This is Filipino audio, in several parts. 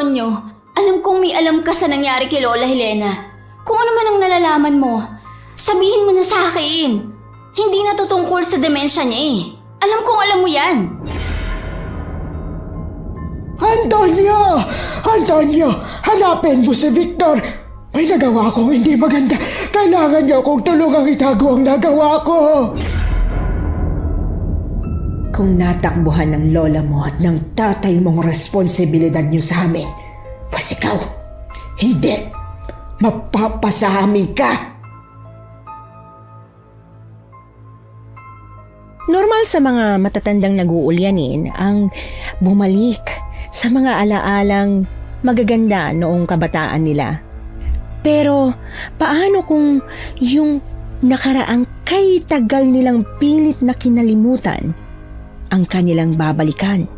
Antonio, alam kong may alam ka sa nangyari kay Lola Helena. Kung ano man ang nalalaman mo, sabihin mo na sa akin. Hindi na to tungkol sa demensya niya eh. Alam kong alam mo yan. Antonio! Antonio! Hanapin mo si Victor! May nagawa akong hindi maganda. Kailangan niyo akong tulungang itago ang nagawa ko. Kung natakbuhan ng lola mo at ng tatay mong responsibilidad niyo sa amin, pas ikaw, hindi. Mapapasamin ka. Normal sa mga matatandang nag-uulyanin ang bumalik sa mga alaalang magaganda noong kabataan nila. Pero paano kung yung nakaraang kay tagal nilang pilit na kinalimutan ang kanilang babalikan?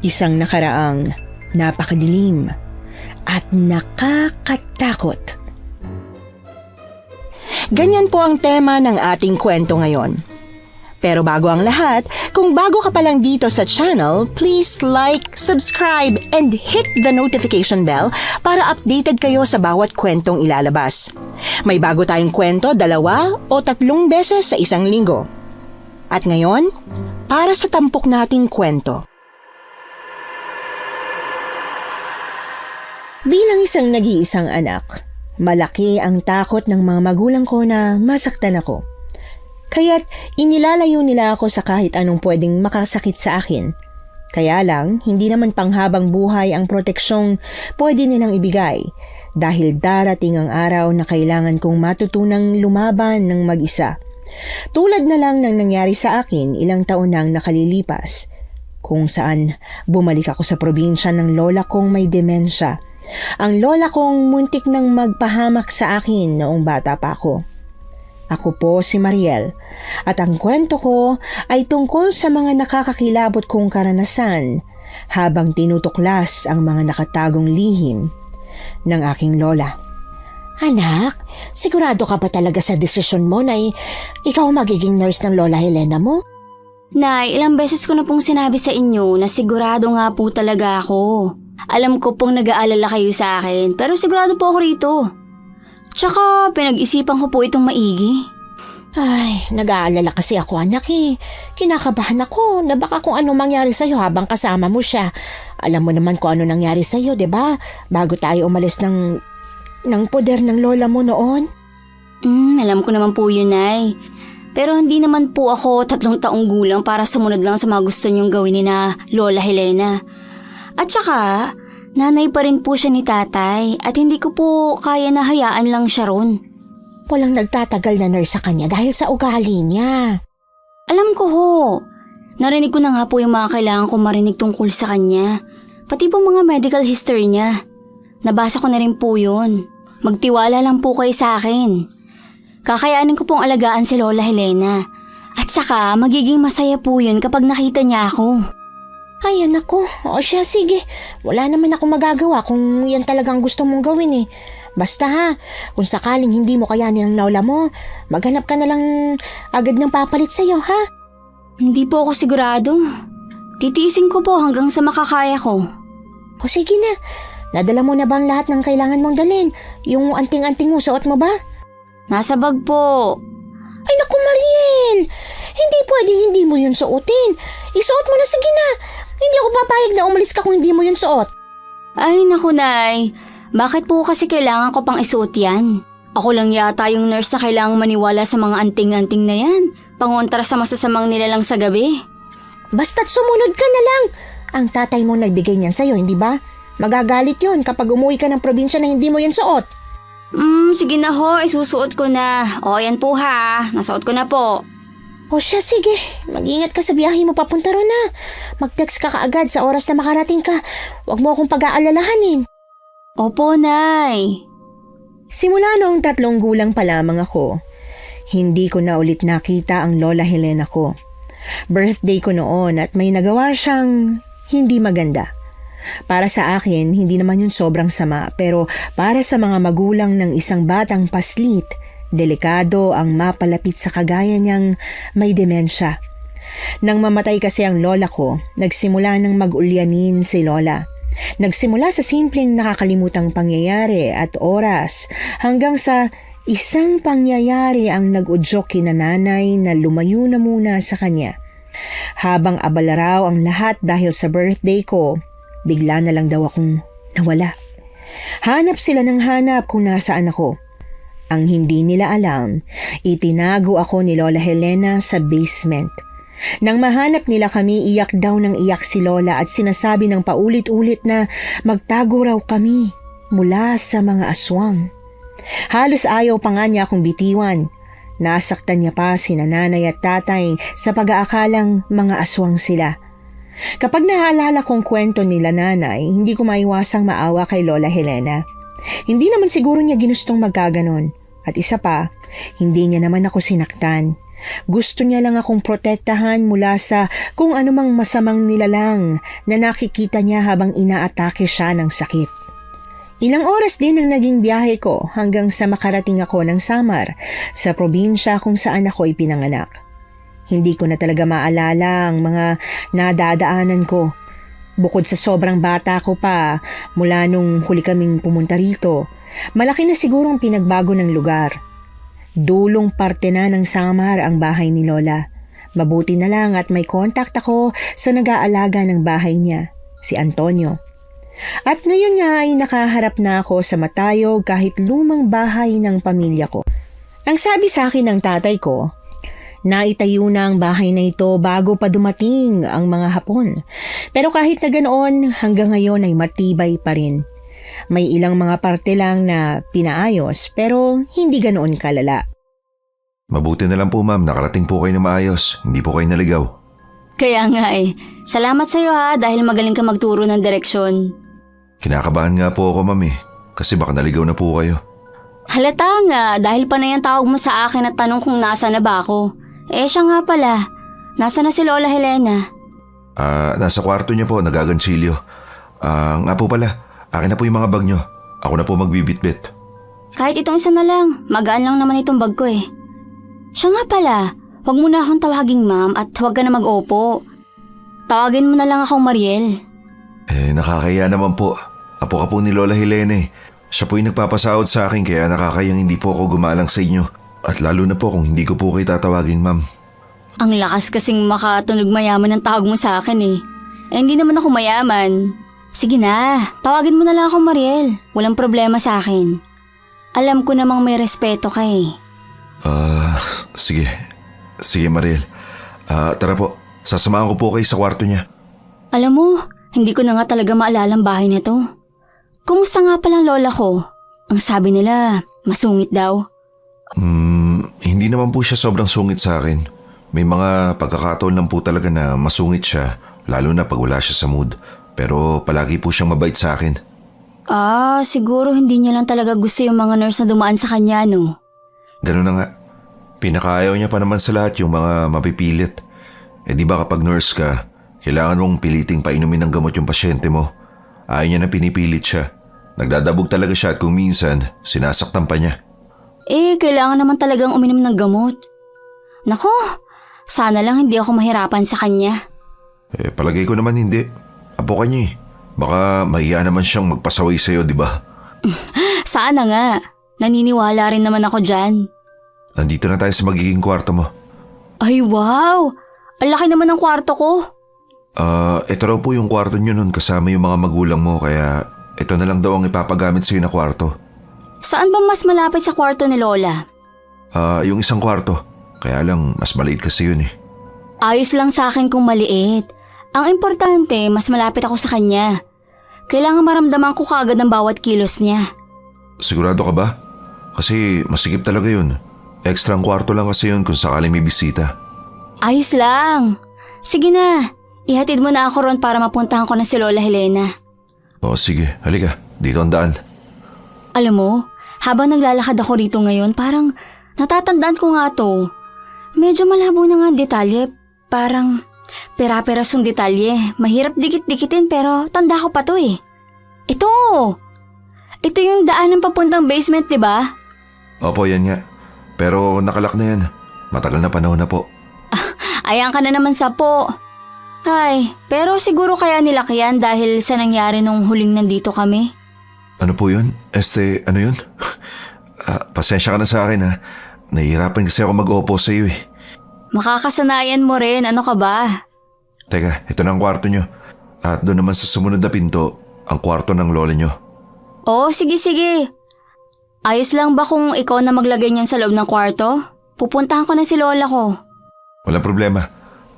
Isang nakaraang napakadilim at nakakatakot. Ganyan po ang tema ng ating kwento ngayon. Pero bago ang lahat, kung bago ka pa lang dito sa channel, please like, subscribe, and hit the notification bell para updated kayo sa bawat kwentong ilalabas. May bago tayong kwento 2 o 3 beses sa isang linggo. At ngayon, para sa tampok nating kwento. Bilang isang nag-iisang anak, malaki ang takot ng mga magulang ko na masaktan ako. Kaya't inilalayo nila ako sa kahit anong pwedeng makasakit sa akin. Kaya lang, hindi naman panghabang buhay ang proteksyong pwede nilang ibigay dahil darating ang araw na kailangan kong matutunang lumaban ng mag-isa. Tulad na lang ng nangyari sa akin ilang taon nang nakalilipas, kung saan bumalik ako sa probinsya ng lola kong may demensya. Ang lola kong muntik nang magpahamak sa akin noong bata pa ako. Ako po si Mariel at ang kwento ko ay tungkol sa mga nakakakilabot kong karanasan habang tinutuklas ang mga nakatagong lihim ng aking lola. Anak, sigurado ka ba talaga sa desisyon mo na ikaw magiging nurse ng Lola Helena mo? Nay, ilang beses ko na pong sinabi sa inyo na sigurado nga po talaga ako. Alam ko pong nag-aalala kayo sa akin, pero sigurado po ako rito. Tsaka pinag-isipan ko po itong maigi. Ay, nag-aalala kasi ako anak eh. Kinakabahan ako na baka kung ano mangyari sa'yo habang kasama mo siya. Alam mo naman kung ano nangyari sa'yo, diba? Bago tayo umalis ng poder ng lola mo noon. Alam ko naman po yun, Nay. Pero hindi naman po ako 3 taong gulang para sumunod lang sa mga gusto niyong gawin ni na Lola Helena. At saka, nanay pa rin po siya ni tatay at hindi ko po kaya na hayaan lang siya ron. Walang nagtatagal na nurse sa kanya dahil sa ugali niya. Alam ko ho. Narinig ko na nga po yung mga kailangan kong marinig tungkol sa kanya. Pati po mga medical history niya. Nabasa ko na rin po yun. Magtiwala lang po kayo sa akin. Kakayanin ko pong alagaan si Lola Helena. At saka magiging masaya po yun kapag nakita niya ako. Ay, anak ko. O siya, sige. Wala naman ako magagawa kung yan talagang gusto mong gawin eh. Basta ha, kung sakaling hindi mo kayanin ang lola mo, maghanap ka na lang agad ng papalit sa'yo, ha? Hindi po ako sigurado. Titiisin ko po hanggang sa makakaya ko. O sige na. Nadala mo na ba ang lahat ng kailangan mong dalhin? Yung anting-anting mo, suot mo ba? Nasa bag po. Ay naku, Mariel! Hindi pwedeng hindi mo yun suotin. Isuot mo na, sige na. Hindi ako papayag na umalis ka kung hindi mo yun suot. Ay naku, Nay. Bakit po kasi kailangan ko pang isuot yan? Ako lang yata yung nurse na kailangang maniwala sa mga anting-anting na yan. Pangontra sa masasamang nilalang sa gabi. Basta't sumunod ka na lang. Ang tatay mo nagbigay niyan sa'yo, hindi ba? Magagalit yon kapag umuwi ka ng probinsya na hindi mo yan suot. Sige na ho, isusuot ko na. O, yan po ha. Nasuot ko na po. O siya, sige. Mag-ingat ka sa biyahe mo papunta ron na. Mag-text ka kaagad sa oras na makarating ka. Huwag mo akong pag-aalalahanin. Opo, Nay. Simula noong 3 gulang pa lamang ako, hindi ko na ulit nakita ang Lola Helena ko. Birthday ko noon at may nagawa siyang hindi maganda. Para sa akin, hindi naman yun sobrang sama, pero para sa mga magulang ng isang batang paslit, delikado ang mapalapit sa kagaya niyang may demensya. Nang mamatay kasi ang lola ko, nagsimula ng mag-ulyanin si Lola. Nagsimula sa simpleng nakakalimutang pangyayari at oras hanggang sa isang pangyayari ang nag-udyok kina nanay na lumayo na muna sa kanya. Habang abala raw ang lahat dahil sa birthday ko, bigla na lang daw akong nawala. Hanap sila ng hanap kung nasaan ako. Ang hindi nila alam, itinago ako ni Lola Helena sa basement. Nang mahanap nila kami, iyak daw ng iyak si Lola at sinasabi ng paulit-ulit na magtago raw kami mula sa mga aswang. Halos ayaw pa nga niya akong bitiwan. Nasaktan niya pa si nanay at tatay sa pag-aakalang mga aswang sila. Kapag naaalala kong kwento nila nanay, hindi ko maiwasang maawa kay Lola Helena. Hindi naman siguro niya ginustong magkaganon. At isa pa, hindi niya naman ako sinaktan. Gusto niya lang akong protektahan mula sa kung anumang masamang nilalang na nakikita niya habang inaatake siya ng sakit. Ilang oras din ang naging biyahe ko hanggang sa makarating ako ng Samar, sa probinsya kung saan ako ipinanganak. Hindi ko na talaga maalala ang mga nadadaanan ko. Bukod sa sobrang bata ko pa mula nung huli kaming pumunta rito, malaki na sigurong pinagbago ng lugar. Dulong parte na ng Samar ang bahay ni Lola. Mabuti na lang at may contact ako sa nag-aalaga ng bahay niya, si Antonio. At ngayon nga ay nakaharap na ako sa matayog kahit lumang bahay ng pamilya ko. Ang sabi sa akin ng tatay ko, naitayo na ang bahay na ito bago pa dumating ang mga Hapon. Pero kahit na ganoon, hanggang ngayon ay matibay pa rin. May ilang mga parte lang na pinaayos pero hindi ganoon kalala. Mabuti na lang po ma'am, nakarating po kayo na maayos. Hindi po kayo naligaw. Kaya nga eh. Salamat sa'yo ha dahil magaling ka magturo ng direksyon. Kinakabahan nga po ako ma'am kasi baka naligaw na po kayo. Halata nga dahil panay ang tawag mo sa akin at tanong kung nasa na ba ako. Siya nga pala. Nasa na si Lola Helena? Nasa kwarto niya po, nagagansilyo. Nga po pala, akin na po yung mga bag niyo. Ako na po magbibitbit. Kahit itong isa na lang, magaan lang naman itong bag ko eh. Siya nga pala, huwag mo na akong tawaging ma'am at huwag ka na mag-opo. Tawagin mo na lang akong Mariel. Nakakaya naman po. Apo ka po ni Lola Helena Siya po yung nagpapasahod sa akin kaya nakakayang hindi po ako gumalang sa inyo. At lalo na po kung hindi ko po kayo tatawagin ma'am. Ang lakas kasing makatunog mayaman ng tawag mo sa akin eh. Hindi naman ako mayaman. Sige na, tawagin mo na lang akong Mariel. Walang problema sa akin. Alam ko namang may respeto ka eh. Sige. Sige Mariel. Tara po, sasamahan ko po kayo sa kwarto niya. Alam mo, hindi ko na nga talaga maalala ang bahay na to. Kumusta nga palang lola ko? Ang sabi nila, masungit daw. Hindi naman po siya sobrang sungit sa akin. May mga pagkakataon lang po talaga na masungit siya, lalo na pag wala siya sa mood. Pero palagi po siyang mabait sa akin. Siguro hindi niya lang talaga gusto yung mga nurse na dumaan sa kanya, no? Ganun na nga. Pinakaayaw niya pa naman sa lahat yung mga mapipilit. Di ba kapag nurse ka, kailangan mong piliting painumin ng gamot yung pasyente mo. Ayaw niya na pinipilit siya. Nagdadabog talaga siya at kung minsan, sinasaktan pa niya. Kailangan naman talagang uminom ng gamot. Nako, sana lang hindi ako mahirapan sa kanya. Palagay ko naman hindi. Apo ka niya Baka mahiya naman siyang magpasaway sa'yo, di ba? Sana nga. Naniniwala rin naman ako dyan. Nandito na tayo sa magiging kwarto mo. Ay wow! Ang laki naman ng kwarto ko. Ito raw po yung kwarto niyo nun kasama yung mga magulang mo kaya ito na lang daw ang ipapagamit sa'yo na kwarto. Saan ba mas malapit sa kwarto ni Lola? Yung isang kwarto. Kaya lang mas maliit kasi yun eh. Ayos lang sa akin kung maliit. Ang importante, mas malapit ako sa kanya. Kailangan maramdaman ko kaagad ang bawat kilos niya. Sigurado ka ba? Kasi masikip talaga yun. Extra ang kwarto lang kasi yun kung sakaling may bisita. Ayos lang. Sige na, ihatid mo na ako ron para mapuntahan ko na si Lola Helena. Sige, halika. Dito ang daan. Alam mo, habang naglalakad ako rito ngayon, parang natatandaan ko nga to. Medyo malabo na nga ang detalye. Parang pera-perasong detalye. Mahirap dikit-dikitin pero tanda ko pa to eh. Ito! Ito yung daan ng papuntang basement, di ba? Opo, yan nga. Pero nakalak na yan. Matagal na panahon na po. Ayan ka na naman sa po. Ay, pero siguro kaya nilakihan dahil sa nangyari nung huling nandito kami. Ano po yun? Ano yun? Pasensya ka na sa akin ha. Nahihirapan kasi ako mag-opo sa iyo eh. Makakasanayan mo rin, ano ka ba? Teka, ito na ang kwarto nyo. At doon naman sa sumunod na pinto, ang kwarto ng lola nyo. Oo, sige. Ayos lang ba kung ikaw na maglagay niyan sa loob ng kwarto? Pupuntahan ko na si lola ko. Walang problema.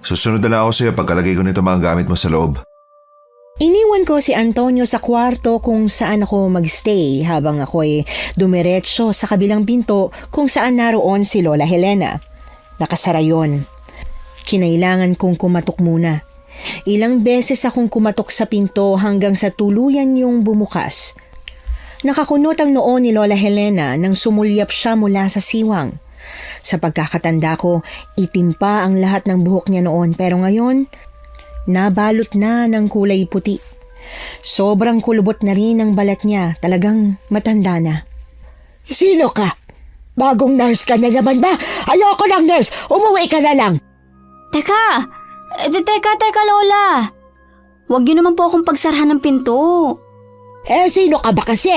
Susunod na lang ako sa iyo pagkalagay ko nito mga gamit mo sa loob. Iniwan ko si Antonio sa kwarto kung saan ako magstay habang ako'y dumiretso sa kabilang pinto kung saan naroon si Lola Helena. Nakasara yon. Kinailangan kong kumatok muna. Ilang beses akong kumatok sa pinto hanggang sa tuluyan yung bumukas. Nakakunot ang noo ni Lola Helena nang sumulyap siya mula sa siwang. Sa pagkakatanda ko, itim pa ang lahat ng buhok niya noon pero ngayon, nabalot na ng kulay puti. Sobrang kulubot na rin ang balat niya, talagang matanda na. Sino ka? Bagong nurse ka na naman ba? Ayoko ng nurse! Umuwi ka na lang! Teka! Teka, lola! Huwag niyo naman po akong pagsarahan ng pinto. Sino ka ba kasi?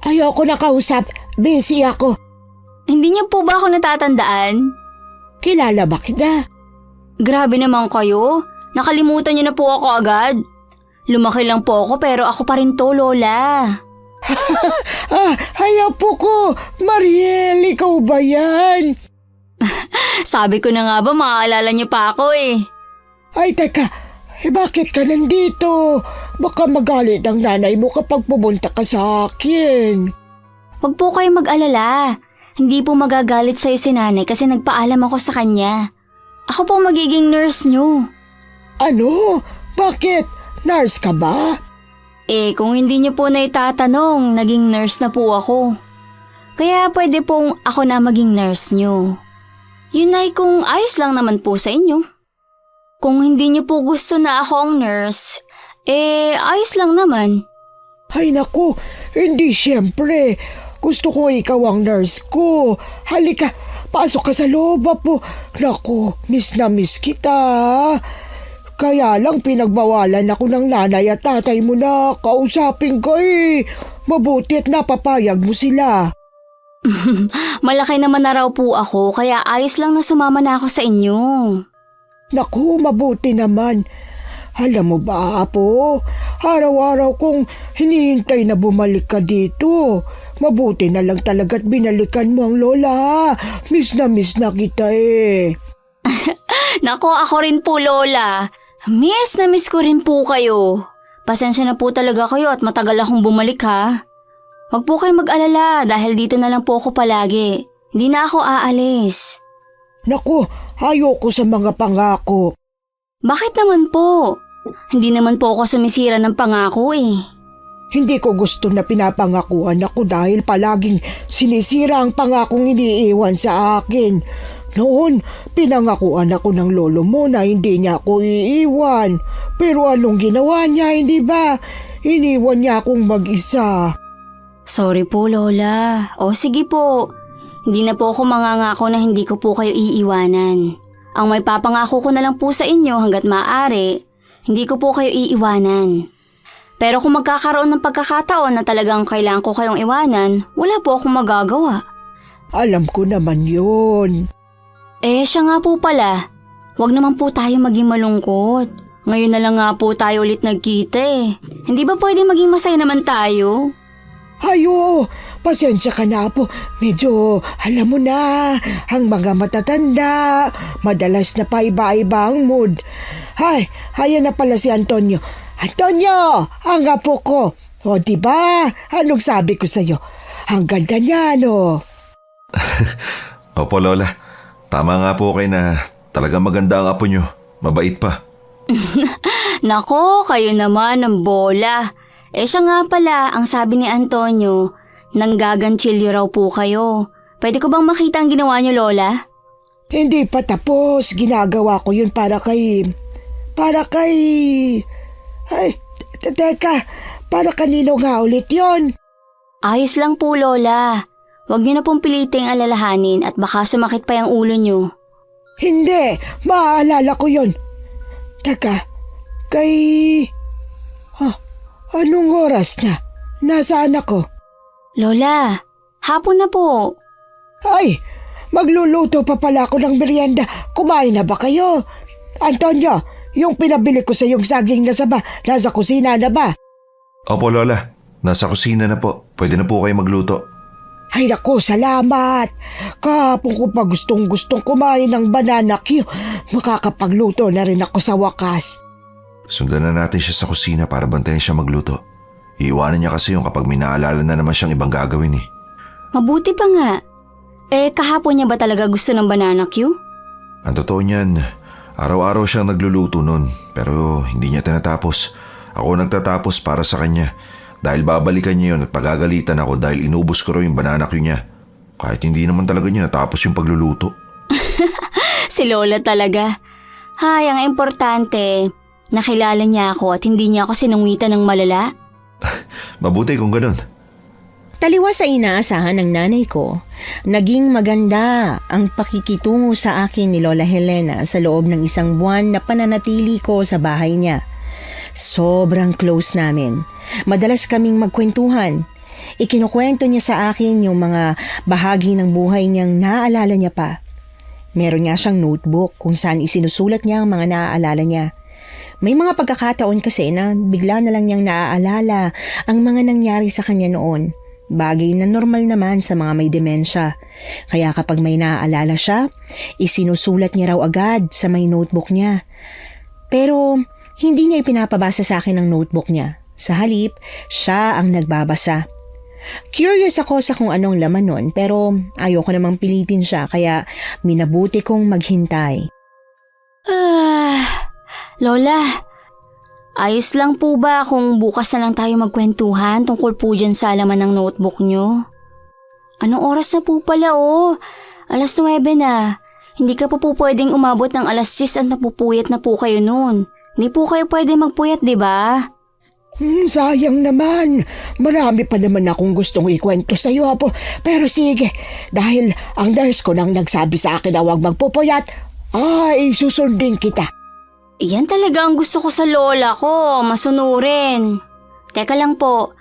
Ayoko na kausap. Busy ako. Hindi niyo po ba ako natatandaan? Kilala ba kita? Grabe naman kayo. Nakalimutan niyo na po ako agad. Lumaki lang po ako pero ako pa rin to, lola. Hayaw po ko! Mariel, ikaw ba yan? Sabi ko na nga ba maaalala niyo pa ako eh. Ay, teka. Bakit ka nandito? Baka magalit ang nanay mo kapag pumunta ka sa akin. Huwag po kayo mag-alala. Hindi po magagalit sa'yo si nanay kasi nagpaalam ako sa kanya. Ako po magiging nurse niyo. Ano? Bakit? Nurse ka ba? Kung hindi niyo po na itatanong, naging nurse na po ako. Kaya pwede pong ako na maging nurse niyo. Yun ay kung ayos lang naman po sa inyo. Kung hindi niyo po gusto na ako ang nurse, ayos lang naman. Ay naku, hindi siyempre. Gusto ko ikaw ang nurse ko. Halika, pasok ka sa loob po. Naku, miss na miss kita. Kaya lang pinagbawalan ako ng nanay at tatay mo na kausapin ko eh. Mabuti at napapayag mo sila. Malaki naman na raw po ako kaya ayos lang na sumama na ako sa inyo. Naku, mabuti naman. Alam mo ba, Apo? Araw-araw kong hinihintay na bumalik ka dito. Mabuti na lang talaga't binalikan mo ang lola. Miss na kita eh. Nako, ako rin po, lola. Miss na miss ko rin po kayo. Pasensya na po talaga kayo at matagal akong bumalik ha. Huwag po kayo mag-alala dahil dito na lang po ako palagi. Hindi na ako aalis. Naku, ayoko sa mga pangako. Bakit naman po? Hindi naman po ako sumisira ng pangako eh. Hindi ko gusto na pinapangakuan ako dahil palaging sinisira ang pangakong iniiwan sa akin. Noon, pinangakuan ako ng lolo mo na hindi niya ako iiwan. Pero anong ginawa niya, hindi ba? Iniwan niya akong mag-isa. Sorry po, lola. O sige po. Hindi na po ako mangangako na hindi ko po kayo iiwanan. Ang may papangako ko na lang po sa inyo hanggat maaari, hindi ko po kayo iiwanan. Pero kung magkakaroon ng pagkakataon na talagang kailangan ko kayong iwanan, wala po akong magagawa. Alam ko naman yun. Siya nga po pala. Huwag naman po tayo maging malungkot. Ngayon na lang nga po tayo ulit nagkita eh. Hindi ba pwede maging masaya naman tayo? Ayo, pasensya ka na po. Medyo, alam mo na, ang mga matatanda, madalas na paiba-iba ang mood. Ay, ayan na pala si Antonio. Antonio, ang apo ko. O diba, anong sabi ko sa'yo? Ang ganda niya, no? Opo, Lola. Tama nga po kayo na talagang maganda ang apo nyo. Mabait pa. Nako, kayo naman ang bola. Siya nga pala, ang sabi ni Antonio, nanggagantsilyo raw po kayo. Pwede ko bang makita ang ginawa niyo, Lola? Hindi pa tapos. Ginagawa ko yun para kay... Ay, teka, para kanino nga ulit yon? Ayos lang po, Lola. Huwag niyo na pong piliting alalahanin at baka sumakit pa yung ulo niyo. Hindi, maaalala ko yon. Teka, Kay... anong oras na? Nasaan ako? Lola, hapon na po. Ay, magluluto pa pala ako ng merienda. Kumain na ba kayo? Antonio, yung pinabili ko sa yung saging na saba, nasa kusina na ba? Opo, Lola. Nasa kusina na po. Pwede na po kayo magluto. Ay naku, salamat. Kahapon ko pa gustong kumain ng banana Q. Makakapagluto na rin ako sa wakas. Sundan na natin siya sa kusina para bantayan siya magluto. Iiwanan niya kasi yung kapag may naalala na naman siyang ibang gagawin eh. Mabuti pa nga. Kahapon niya ba talaga gusto ng banana Q? Ang totoo niyan, araw-araw siyang nagluluto nun pero hindi niya tinatapos. Ako nagtatapos para sa kanya dahil babalikan niya yun at pagagalitan ako dahil inubos ko raw yung banana Q niya. Kahit hindi naman talaga niya natapos yung pagluluto. Si Lola talaga. Hay, ang importante, nakilala niya ako at hindi niya ako sinungitan ng malala. Mabuti kung ganun. Taliwas sa inaasahan ng nanay ko, naging maganda ang pakikitungo sa akin ni Lola Helena sa loob ng 1 buwan na pananatili ko sa bahay niya. Sobrang close namin. Madalas kaming magkwentuhan. Ikinukwento niya sa akin yung mga bahagi ng buhay niyang naaalala niya pa. Meron nga siyang notebook kung saan isinusulat niya ang mga naaalala niya. May mga pagkakataon kasi na bigla na lang niyang naaalala ang mga nangyari sa kanya noon. Bagay na normal naman sa mga may demensya. Kaya kapag may naaalala siya, isinusulat niya raw agad sa may notebook niya. Pero hindi niya ipinapabasa sa akin ang notebook niya. Sa halip, siya ang nagbabasa. Curious ako sa kung anong laman nun pero ayoko namang pilitin siya kaya minabuti kong maghintay. Lola, ayos lang po ba kung bukas na lang tayo magkwentuhan tungkol po dyan sa laman ng notebook nyo? Anong oras na po pala 9:00 na. Hindi ka pa po pwedeng umabot ng 10:00 at mapupuyat na po kayo noon. Hindi po kayo pwede magpuyat, di ba? Sayang naman. Marami pa naman akong gustong ikwento sa iyo, Apo. Pero sige, dahil ang nurse ko nang nagsabi sa akin na huwag magpupuyat, ay susundin kita. Yan talaga ang gusto ko sa lola ko, masunurin. Teka lang po,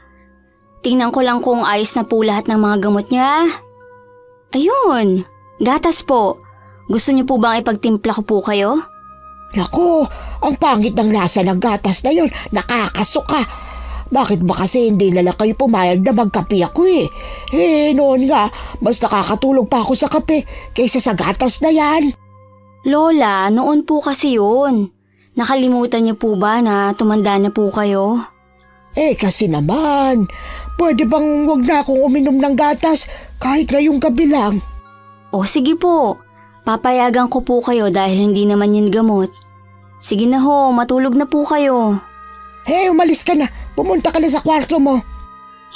tingnan ko lang kung ayos na po lahat ng mga gamot niya. Ayun, gatas po. Gusto niyo po bang ipagtimpla ko po kayo? Naku, ang pangit ng lasa ng gatas na yun. Nakakasuka. Bakit ba kasi hindi na lang kayo pumayag na magkape ako noon nga, mas nakakatulog pa ako sa kape kaysa sa gatas na yan. Lola, noon po kasi yun. Nakalimutan niyo po ba na tumanda na po kayo? Kasi naman, pwede bang wag na akong uminom ng gatas kahit ngayong gabi lang? O sige po, papayagan ko po kayo dahil hindi naman yun gamot. Sige na ho, matulog na po kayo. Umalis ka na. Pumunta ka na sa kwarto mo.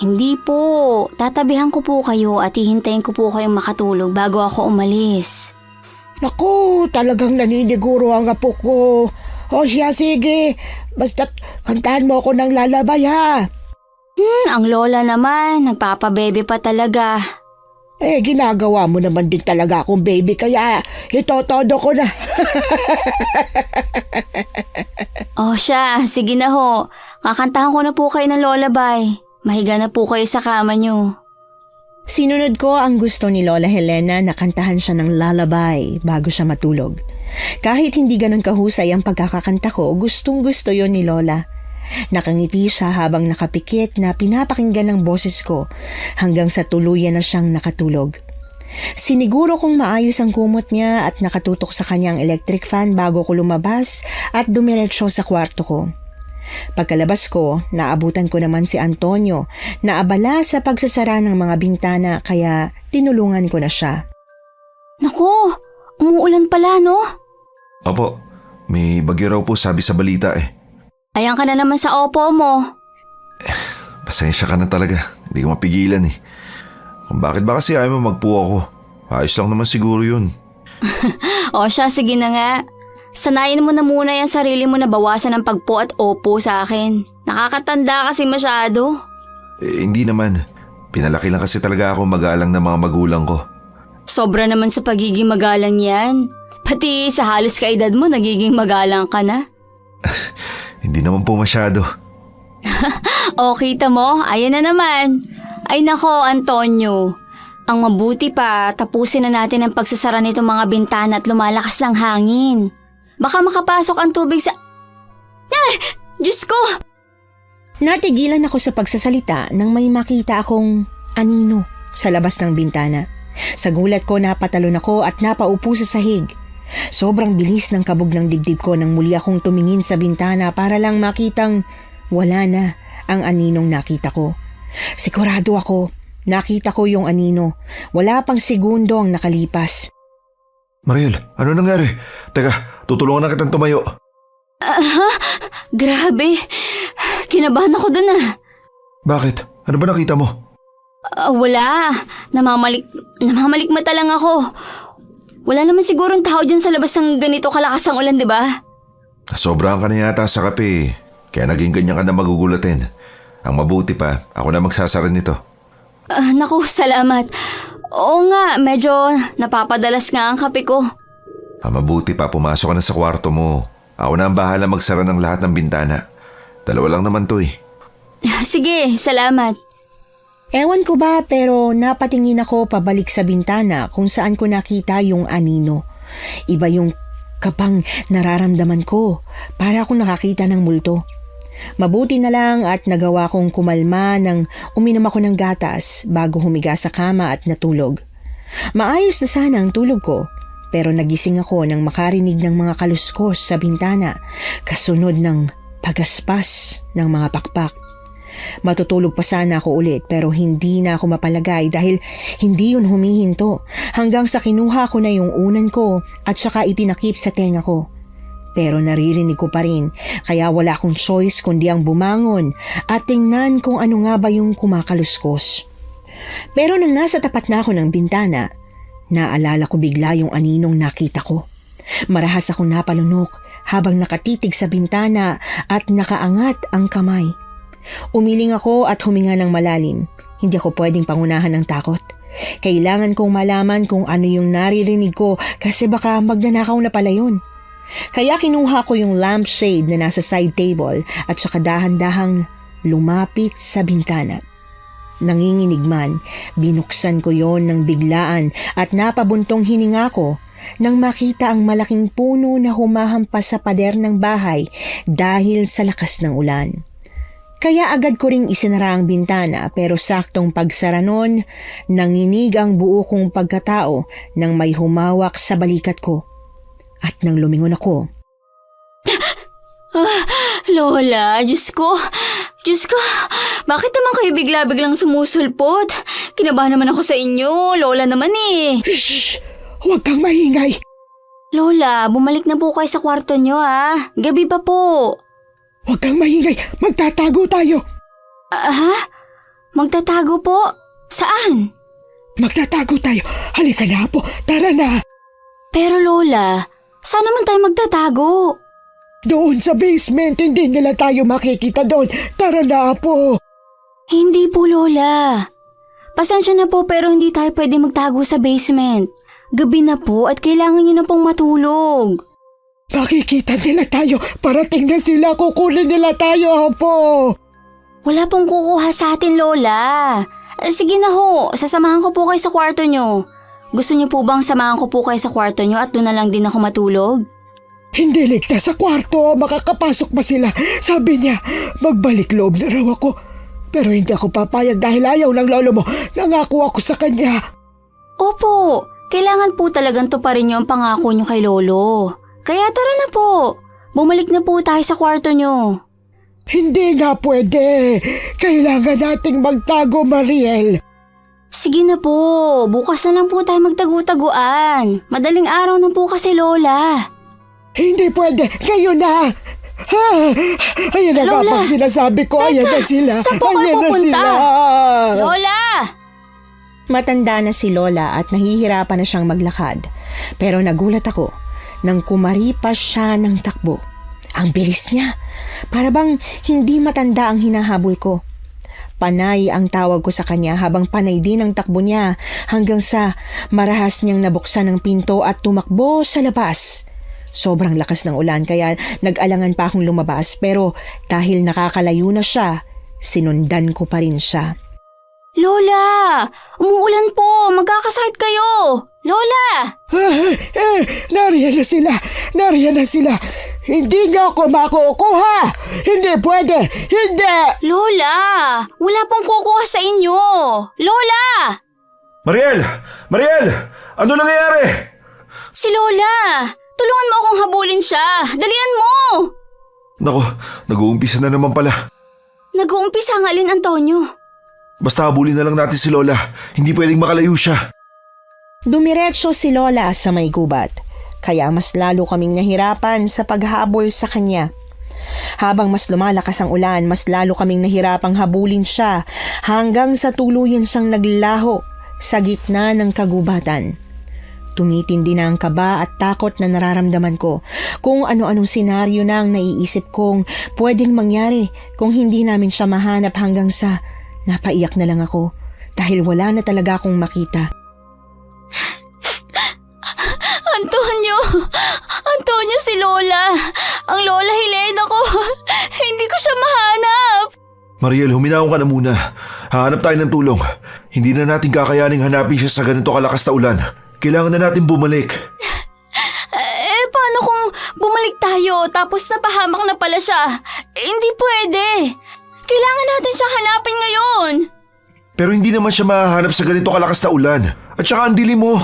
Hindi po, tatabihan ko po kayo at hihintayin ko po kayong makatulog bago ako umalis. Naku, talagang naniniguro ang apo ko. O siya, sige. Basta't kantahan mo ako ng lalabay ha. Ang lola naman, nagpapabebe pa talaga. Ginagawa mo naman din talaga akong baby kaya itotodo ko na. O siya, sige na ho. Kakantahan ko na po kayo ng lullaby. Mahiga na po kayo sa kama nyo. Sinunod ko ang gusto ni Lola Helena na kantahan siya ng lullaby bago siya matulog. Kahit hindi ganun kahusay ang pagkakakanta ko, gustong-gusto yon ni Lola. Nakangiti siya habang nakapikit na pinapakinggan ng boses ko hanggang sa tuluyan na siyang nakatulog. Siniguro kong maayos ang kumot niya at nakatutok sa kanyang electric fan bago ko lumabas at dumiretso sa kwarto ko. Pagkalabas ko, naabutan ko naman si Antonio na abala sa pagsasara ng mga bintana kaya tinulungan ko na siya. Naku, umuulan pala no? Opo, may bagyo raw po sabi sa balita Ayan ka na naman sa opo mo. Pasensya ka na talaga, hindi ko mapigilan Kung bakit ba kasi ayaw mo magpuo ako? Ayos lang naman siguro yun. O siya, sige na nga. Sanayin mo na muna yung sarili mo na bawasan ng pagpo at opo sa akin. Nakakatanda kasi masyado. Hindi naman. Pinalaki lang kasi talaga ako magalang ng mga magulang ko. Sobra naman sa pagiging magalang yan. Pati sa halos kaedad mo, nagiging magalang ka na. Hindi naman po masyado. O, kita mo, ayan na naman. Ay nako, Antonio. Ang mabuti pa, tapusin na natin ang pagsasara nitong mga bintana at lumalakas ng hangin. Baka makapasok ang tubig sa... Diyos ko! Natigilan ako sa pagsasalita nang may makita akong anino sa labas ng bintana. Sa gulat ko, napatalon ako at napaupo sa sahig. Sobrang bilis ng kabog ng dibdib ko nang muli akong tumingin sa bintana para lang makitang wala na ang aninong nakita ko. Sigurado ako, nakita ko yung anino. Wala pang segundo ang nakalipas. Mariel, ano nangyari? Teka, tutulungan na kitang tumayo. Grabe. Kinabahan ako dun ah. Bakit? Ano ba nakita mo? Wala. Namamalik mata lang ako. Wala naman sigurong tao dyan sa labas ng ganito kalakas ang ulan, di ba? Sobrahan ka na yata sa kape. Kaya naging ganyan ka na magugulatin. Ang mabuti pa, ako na magsasara nito. Naku, salamat. Oo nga, medyo napapadalas nga ang kape ko. Ang mabuti pa, pumasok ka na sa kwarto mo. Ako na ang bahala magsara ng lahat ng bintana. Dalawa lang naman to eh. Sige, salamat. Ewan ko ba pero napatingin ako pabalik sa bintana kung saan ko nakita yung anino. Iba yung kapang nararamdaman ko para akong nakakita ng multo. Mabuti na lang at nagawa kong kumalma nang uminom ako ng gatas bago humiga sa kama at natulog. Maayos na sana ang tulog ko pero nagising ako nang makarinig ng mga kaluskos sa bintana kasunod ng pagaspas ng mga pakpak. Matutulog pa sana ako ulit pero hindi na ako mapalagay dahil hindi yun humihinto hanggang sa kinuha ko na yung unan ko at saka itinakip sa tenga ko. Pero naririnig ko pa rin kaya wala akong choice kundi ang bumangon at tingnan kung ano nga ba yung kumakaluskos. Pero nang nasa tapat na ako ng bintana, naalala ko bigla yung aninong nakita ko. Marahas akong napalunok habang nakatitig sa bintana at nakaangat ang kamay. Umiling ako at huminga ng malalim. Hindi ako pwedeng pangunahan ng takot. Kailangan kong malaman kung ano yung naririnig ko kasi baka magnanakaw na pala yun. Kaya kinuha ko yung lampshade na nasa side table at saka dahan-dahang lumapit sa bintana. Nanginginig man, binuksan ko yon ng biglaan at napabuntong hininga ko nang makita ang malaking puno na humahampas sa pader ng bahay dahil sa lakas ng ulan. Kaya agad ko ring isinara ang bintana pero saktong pagsara nun, nanginig ang buo kong pagkatao nang may humawak sa balikat ko. At nang lumingon ako. Lola, Diyos ko, bakit naman kayo bigla-biglang sumusulpot? Kinabahan naman ako sa inyo, Lola naman eh. Shh! Huwag kang maingay! Lola, bumalik na po kayo sa kwarto nyo ha. Gabi pa po. Huwag kang maingay! Magtatago tayo! Ha? Magtatago po? Saan? Magtatago tayo! Halika na po! Tara na! Pero Lola, saan naman tayo magtatago? Doon sa basement, hindi nila tayo makikita doon. Tara na po! Hindi po Lola. Pasensya na po pero hindi tayo pwede magtago sa basement. Gabi na po at kailangan nyo na pong matulog. Makikita nila tayo. Parating na sila. Kukunin nila tayo, Apo. Wala pong kukuha sa atin, Lola. Sige na ho, sasamahan ko po kayo sa kwarto nyo. Gusto nyo po bang samahan ko po kayo sa kwarto nyo at doon na lang din ako matulog? Hindi ligtas sa kwarto. Makakapasok pa sila. Sabi niya, magbalik loob na raw ako. Pero hindi ako papayag dahil ayaw ng lolo mo. Nangako ako sa kanya. Opo, kailangan po talagang tuparin nyo ang pangako nyo kay Lolo. Kaya tara na po. Bumalik na po tayo sa kwarto nyo. Hindi nga pwede. Kailangan nating magtago, Mariel. Sige na po. Bukas na lang po tayo magtago-taguan. Madaling araw na po kasi, Lola. Hindi pwede. Ngayon na. Ha? Ayan na nga Lola, pag sinasabi ko. Ayan na sila. saan po kayo Ayan na pupunta? sila. Lola! Matanda na si Lola at nahihirapan na siyang maglakad. Pero nagulat ako nang kumaripas siya ng takbo. Ang bilis niya. Para bang hindi matanda ang hinahabol ko. Panay ang tawag ko sa kanya habang panay din ang takbo niya hanggang sa marahas niyang nabuksan ang pinto at tumakbo sa labas. Sobrang lakas ng ulan kaya nag-alangan pa akong lumabas pero dahil nakakalayo na siya, sinundan ko pa rin siya. Lola! Umuulan po! Magkakasakit kayo! Lola! Nariyan na sila! Nariyan na sila! Hindi niyo ako makukuha! Hindi pwede! Hindi! Lola! Wala pong kukuha sa inyo! Lola! Mariel! Mariel! Ano nangyayari? Si Lola! Tulungan mo akong habulin siya! Dalian mo! Nako, nag-uumpisa na naman pala. Nag-uumpisa nga Alin Antonio. Basta habulin na lang natin si Lola. Hindi pwedeng makalayo siya. Dumiretso si Lola sa may gubat, kaya mas lalo kaming nahirapan sa paghabol sa kanya. Habang mas lumalakas ang ulan, mas lalo kaming nahirapang habulin siya hanggang sa tuluyan siyang naglaho sa gitna ng kagubatan. Tumitindi na ang kaba at takot na nararamdaman ko. Kung ano-anong senaryo na ang naiisip kong pwedeng mangyari kung hindi namin siya mahanap hanggang sa napaiyak na lang ako dahil wala na talaga akong makita. Antonio! Antonio, si Lola! Ang Lola Helena ko! Hindi ko siya mahanap! Mariel, huminaw ka na muna. Hahanap tayo ng tulong. Hindi na natin kakayaning hanapin siya sa ganito kalakas na ulan. Kailangan na natin bumalik. Paano kung bumalik tayo tapos napahamak na pala siya? Hindi pwede! Kailangan natin siyang hanapin ngayon! Pero hindi naman siya mahahanap sa ganito kalakas na ulan. At saka ang dilim mo.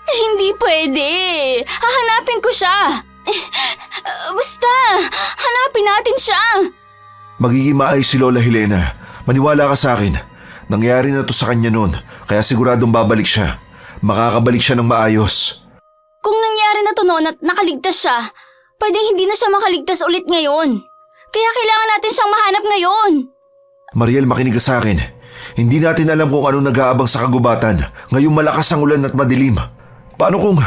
Hindi pwede! Hahanapin ko siya! Basta, hanapin natin siya! Magiging maayos si Lola Helena. Maniwala ka sa akin. Nangyari na to sa kanya noon, kaya siguradong babalik siya. Makakabalik siya ng maayos. Kung nangyari na to noon at nakaligtas siya, pwedeng hindi na siya makaligtas ulit ngayon. Kaya kailangan natin siyang mahanap ngayon. Mariel, makinig ka sa akin. Hindi natin alam kung anong nag-aabang sa kagubatan. Ngayong malakas ang ulan at madilim. Paano kung...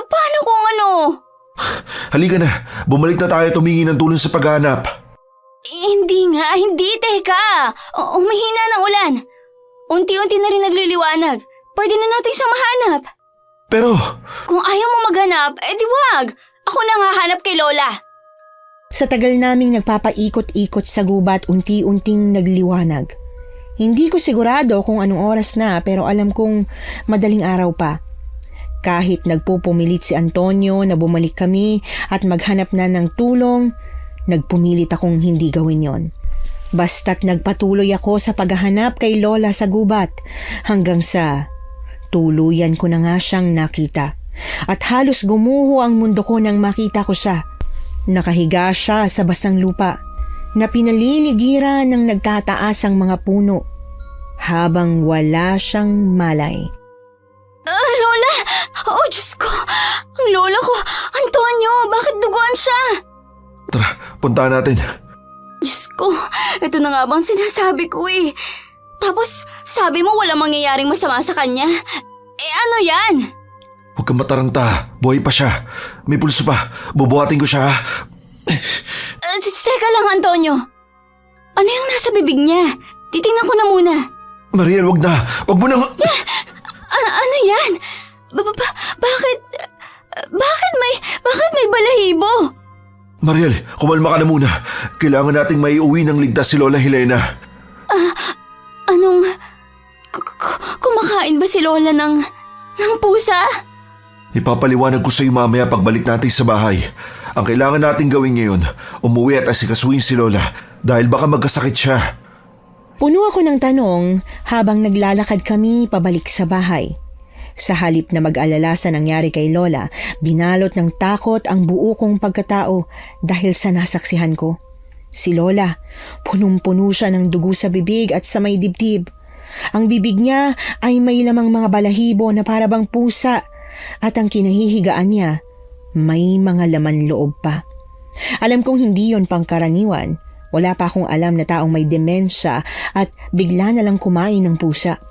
Paano kung ano? Halika na, bumalik na tayo tumingi ng tulong sa paghahanap. Hindi, teka. Humihina ng ulan. Unti-unti na rin nagliliwanag. Pwede na natin siyang mahanap. Pero... Kung ayaw mo maghanap, di wag. Ako nang hahanap kay Lola. Sa tagal naming nagpapaikot-ikot sa gubat, unti-unting nagliwanag. Hindi ko sigurado kung anong oras na pero alam kong madaling araw pa. Kahit nagpupumilit si Antonio na bumalik kami at maghanap na ng tulong, nagpumilit akong hindi gawin yon. Basta't nagpatuloy ako sa paghahanap kay Lola sa gubat hanggang sa tuluyan ko na nga siyang nakita. At halos gumuho ang mundo ko nang makita ko siya. Nakahiga siya sa basang lupa na pinaliligiran ng nagtataas ang mga puno habang wala siyang malay. Lola! Oh, Diyos ko! Ang lola ko! Antonio, bakit duguan siya? Tara, puntahan natin. Diyos ko, ito na nga bang sinasabi ko eh. Tapos, sabi mo walang mangyayaring masama sa kanya. Ano yan? Huwag kang mataranta. Buhay pa siya. May pulso pa. Bubuhatin ko siya. Teka lang, Antonio. Ano yung nasa bibig niya? Titingnan ko na muna. Mariel, wag na. Wag mo nang... Ano yan? Bakit may balahibo? Mariel, kumalma ka na muna. Kailangan nating maiuwi ng ligtas si Lola Helena. Anong... Kumakain ba si Lola ng pusa? Ipapaliwanag ko sa iyo mamaya pagbalik natin sa bahay. Ang kailangan nating gawin ngayon, umuwi at asikasuhin si Lola dahil baka magkasakit siya. Puno ako ng tanong habang naglalakad kami pabalik sa bahay. Sa halip na mag-alala sa nangyari kay Lola, binalot ng takot ang buo kong pagkatao dahil sa nasaksihan ko. Si Lola, punong-puno siya ng dugo sa bibig at sa may dibdib. Ang bibig niya ay may lamang mga balahibo na parabang pusa at ang kinahihigaan niya may mga laman loob pa. Alam kong hindi yon pangkaraniwan. Wala pa akong alam na taong may demensya at bigla na lang kumain ng pusa.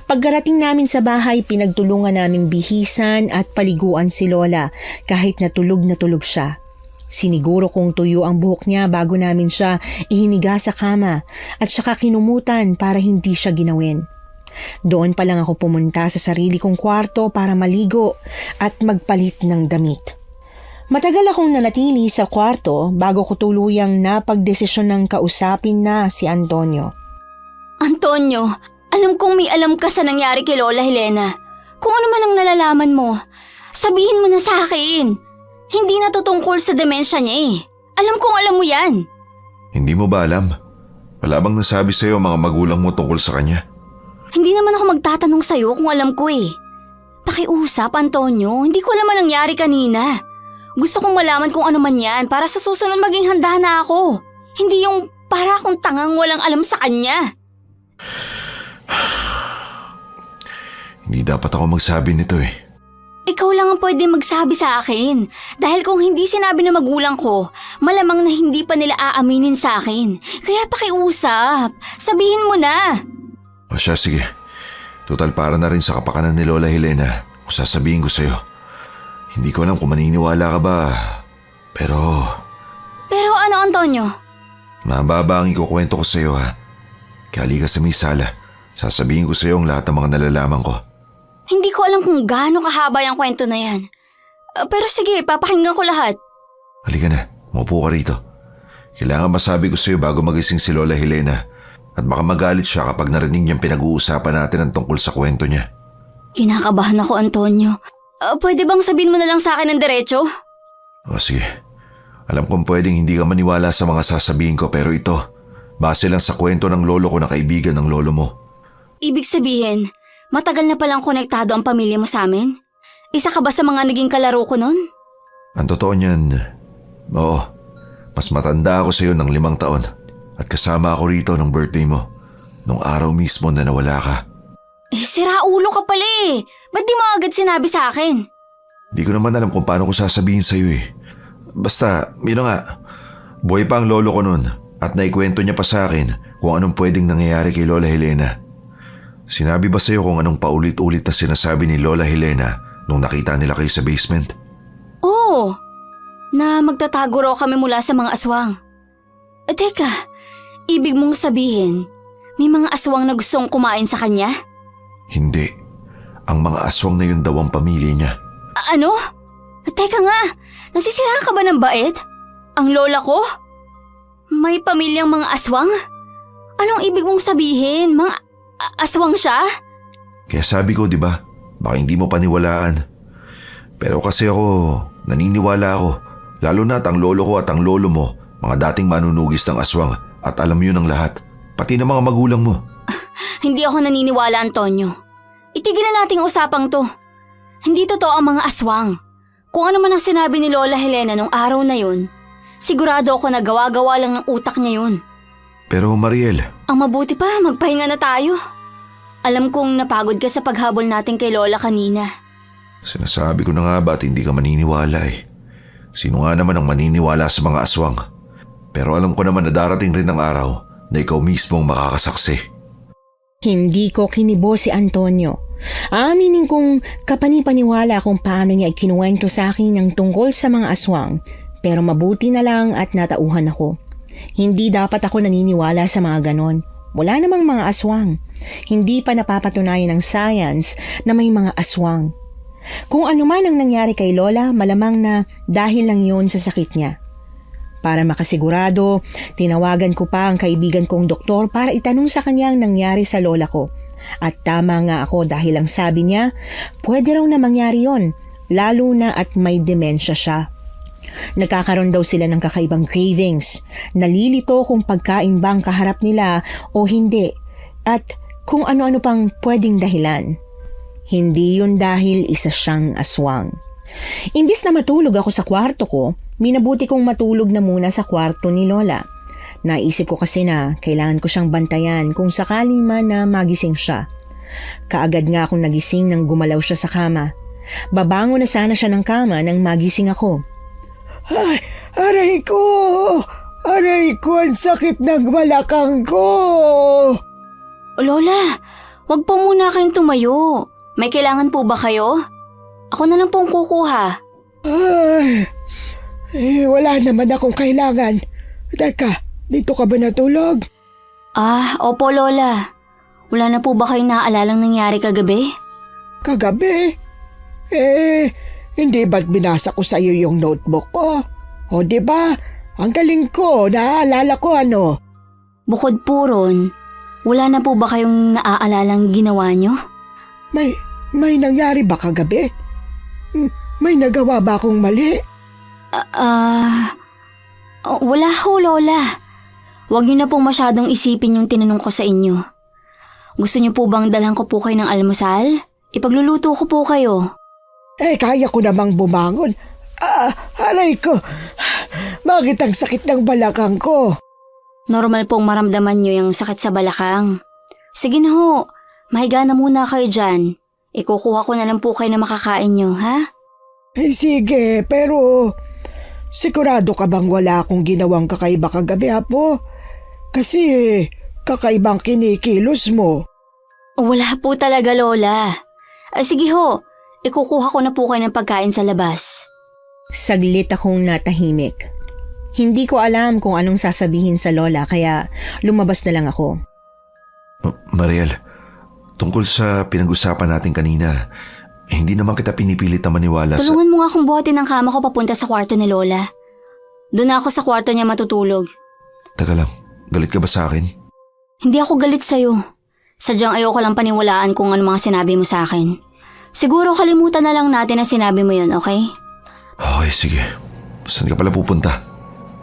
Pagkarating namin sa bahay, pinagtulungan naming bihisan at paliguan si Lola kahit natulog na tulog siya. Siniguro kong tuyo ang buhok niya bago namin siya ihiniga sa kama at saka kinumutan para hindi siya ginawin. Doon pa lang ako pumunta sa sarili kong kwarto para maligo at magpalit ng damit. Matagal akong nanatili sa kwarto bago ko tuluyang napagdesisyon ng kausapin na si Antonio. Antonio, alam kong may alam ka sa nangyari kay Lola Helena. Kung ano man ang nalalaman mo, sabihin mo na sa akin. Hindi na to tungkol sa demensya niya eh. Alam kong alam mo yan. Hindi mo ba alam? Wala bang nasabi sa'yo ang mga magulang mo tungkol sa kanya? Hindi naman ako magtatanong sa'yo kung alam ko eh. Pakiusap, Antonio. Hindi ko alam ang nangyari kanina. Gusto kong malaman kung ano man yan para sa susunod maging handa na ako. Hindi yung para akong tangang walang alam sa kanya. Hindi dapat ako magsabi nito eh. Ikaw lang ang pwede magsabi sa akin. Dahil kung hindi sinabi ng magulang ko, malamang na hindi pa nila aaminin sa akin. Kaya pakiusap. Sabihin mo na. O siya, sige. Total para na rin sa kapakanan ni Lola Helena kung sasabihin ko sa'yo. Hindi ko alam kung maniniwala ka ba. Pero Ano, Antonio? mababa ang ikukwento ko sa'yo ha. Kali ka sa may sala. Sasabihin ko sa'yo ang lahat ng mga nalalaman ko. Hindi ko alam kung gaano kahaba yung kwento na yan. Pero sige, papakinggan ko lahat. Halika na, maupo ka rito. Kailangan masabi ko sa'yo bago magising si Lola Helena. At baka magalit siya kapag narinig niyang pinag-uusapan natin ang tungkol sa kwento niya. Kinakabahan ako, Antonio. Pwede bang sabihin mo na lang sa akin ng diretso? O sige, alam kong pwedeng hindi ka maniwala sa mga sasabihin ko pero ito, base lang sa kwento ng lolo ko na kaibigan ng lolo mo. Ibig sabihin, matagal na palang konektado ang pamilya mo sa amin? Isa ka ba sa mga naging kalaro ko nun? Ang totoo niyan, oo, mas matanda ako sa'yo ng 5 taon at kasama ako rito nung birthday mo, nung araw mismo na nawala ka. Sira ulo ka pala eh. Ba't di mo agad sinabi sa akin? Di ko naman alam kung paano ko sasabihin sa'yo eh. Basta, yun nga, buhay pa ang lolo ko nun at naikwento niya pa sa akin kung anong pwedeng nangyayari kay Lola Helena. Sinabi ba sa'yo kung anong paulit-ulit na sinasabi ni Lola Helena nung nakita nila kayo sa basement? Oo, na magtatago raw kami mula sa mga aswang. Teka, ibig mong sabihin, may mga aswang na gustong kumain sa kanya? Hindi. Ang mga aswang na yun daw ang pamilya niya. Ano? Teka nga, nasisiraan ka ba ng bait? Ang lola ko? May pamilyang mga aswang? Anong ibig mong sabihin? Mga aswang siya? Kaya sabi ko, di ba? Baka hindi mo paniwalaan. Pero kasi ako, naniniwala ako. Lalo na at ang lolo ko at ang lolo mo, mga dating manunugis ng aswang at alam yun ng lahat. Pati ng mga magulang mo. Hindi ako naniniwala, Antonio. Itigil na nating usapang to. Hindi totoo ang mga aswang. Kung ano man ang sinabi ni Lola Helena nung araw na yun, sigurado ako na gawa-gawa lang ng utak niya yun. Pero Mariel, Ang mabuti pa, magpahinga na tayo. Alam kong napagod ka sa paghabol natin kay Lola kanina. sinasabi ko na nga ba't hindi ka maniniwala eh. Sino nga naman ang maniniwala sa mga aswang? Pero alam ko naman na darating rin ang araw na ikaw mismo ang makakasaksi. Hindi ko kinibo si Antonio. Aaminin kong kapanipaniwala kung paano niya ikinuwento sa akin ng tungkol sa mga aswang, pero mabuti na lang at natauhan ako. Hindi dapat ako naniniwala sa mga ganon. Wala namang mga aswang. Hindi pa napapatunayan ng science na may mga aswang. Kung ano man ang nangyari kay Lola, malamang na dahil lang yun sa sakit niya. Para makasigurado, tinawagan ko pa ang kaibigan kong doktor para itanong sa kanya ang nangyari sa lola ko. At tama nga ako dahil ang sabi niya, pwede raw na mangyari yon, lalo na at may demensya siya. Nagkakaroon daw sila ng kakaibang cravings. Nalilito kung pagkain bang kaharap nila o hindi. At kung ano-ano pang pwedeng dahilan. Hindi yun dahil isa siyang aswang. Imbis na matulog ako sa kwarto ko, minabuti kong matulog na muna sa kwarto ni Lola. Naisip ko kasi na kailangan ko siyang bantayan kung sakali man na magising siya. Kaagad nga akong nagising nang gumalaw siya sa kama. Babango na sana siya ng kama nang magising ako. Ay, aray ko! Aray ko, ang sakit ng balakang ko! Lola, wag po muna kayong tumayo. May kailangan po ba kayo? Ako na lang pong kukuha. Ay, wala naman akong kailangan. Teka, dito ka ba natulog? Opo Lola. Wala na po ba kayong naalalang nangyari kagabi? Kagabi? Hindi ba't binasa ko sa iyo yung notebook ko? O di ba? Ang galing ko, naaalala ko ano. Bukod po ron, wala na po ba kayong naaalalang ginawa nyo? May nangyari ba kagabi? May nagawa ba akong mali? Wala ho, Lola. Huwag niyo na pong masyadong isipin yung tinanong ko sa inyo. Gusto niyo po bang dalhan ko po kayo ng almusal? Ipagluluto ko po kayo. Kaya ko namang bumangon. Aray ko. Bakit ang sakit ng balakang ko? Normal pong maramdaman niyo yung sakit sa balakang. Sige na ho, mahiga na muna kayo dyan. Ikukuha ko na lang po kayo na makakain niyo, ha? Sige, pero sigurado ka bang wala akong ginawang kakaiba kagabi, Apo? Kasi kakaibang kinikilos mo. Wala po talaga, Lola. Sige ho, ikukuha ko na po kayo ng pagkain sa labas. Saglit akong natahimik. Hindi ko alam kung anong sasabihin sa lola kaya lumabas na lang ako. Mariel, tungkol sa pinag-usapan natin kanina, hindi naman kita pinipilit na maniwala sa... Tulungan mo nga akong buhatin ng kama ko papunta sa kwarto ni Lola. Doon ako sa kwarto niya matutulog. Teka lang, galit ka ba sa akin? Hindi ako galit sa'yo. Sadyang ayoko lang paniwalaan kung ano mga sinabi mo sa akin. Siguro kalimutan na lang natin na sinabi mo yun, okay? Okay, sige. Saan ka pala pupunta?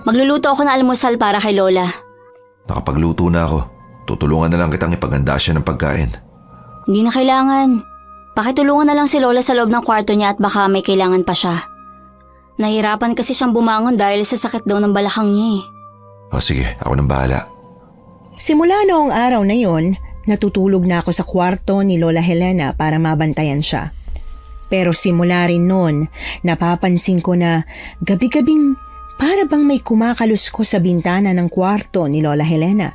Magluluto ako ng almusal para kay Lola. Nakapagluto na ako. Tutulungan na lang kitang ipaganda siya ng pagkain. Hindi na kailangan. Pakitulungan na lang si Lola sa loob ng kwarto niya at baka may kailangan pa siya. Nahirapan kasi siyang bumangon dahil sa sakit daw ng balakang niya eh. Sige, ako nang bahala. Simula noong araw na yon, natutulog na ako sa kwarto ni Lola Helena para mabantayan siya. Pero simula rin noon, napapansin ko na gabi-gabing para bang may kumakalusko sa bintana ng kwarto ni Lola Helena.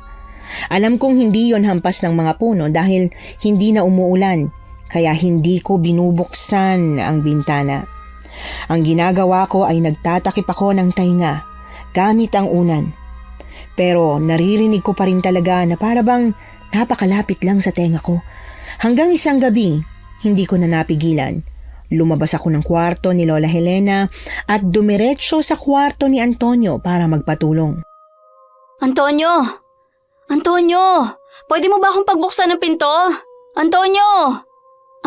Alam kong hindi yon hampas ng mga puno dahil hindi na umuulan, kaya hindi ko binubuksan ang bintana. Ang ginagawa ko ay nagtatakip ako ng tainga gamit ang unan. Pero naririnig ko pa rin talaga na para bang napakalapit lang sa tenga ko. Hanggang isang gabi, hindi ko na napigilan. Lumabas ako ng kwarto ni Lola Helena at dumiretso sa kwarto ni Antonio para magpatulong. Antonio! Antonio! Pwede mo ba akong pagbuksan ng pinto? Antonio!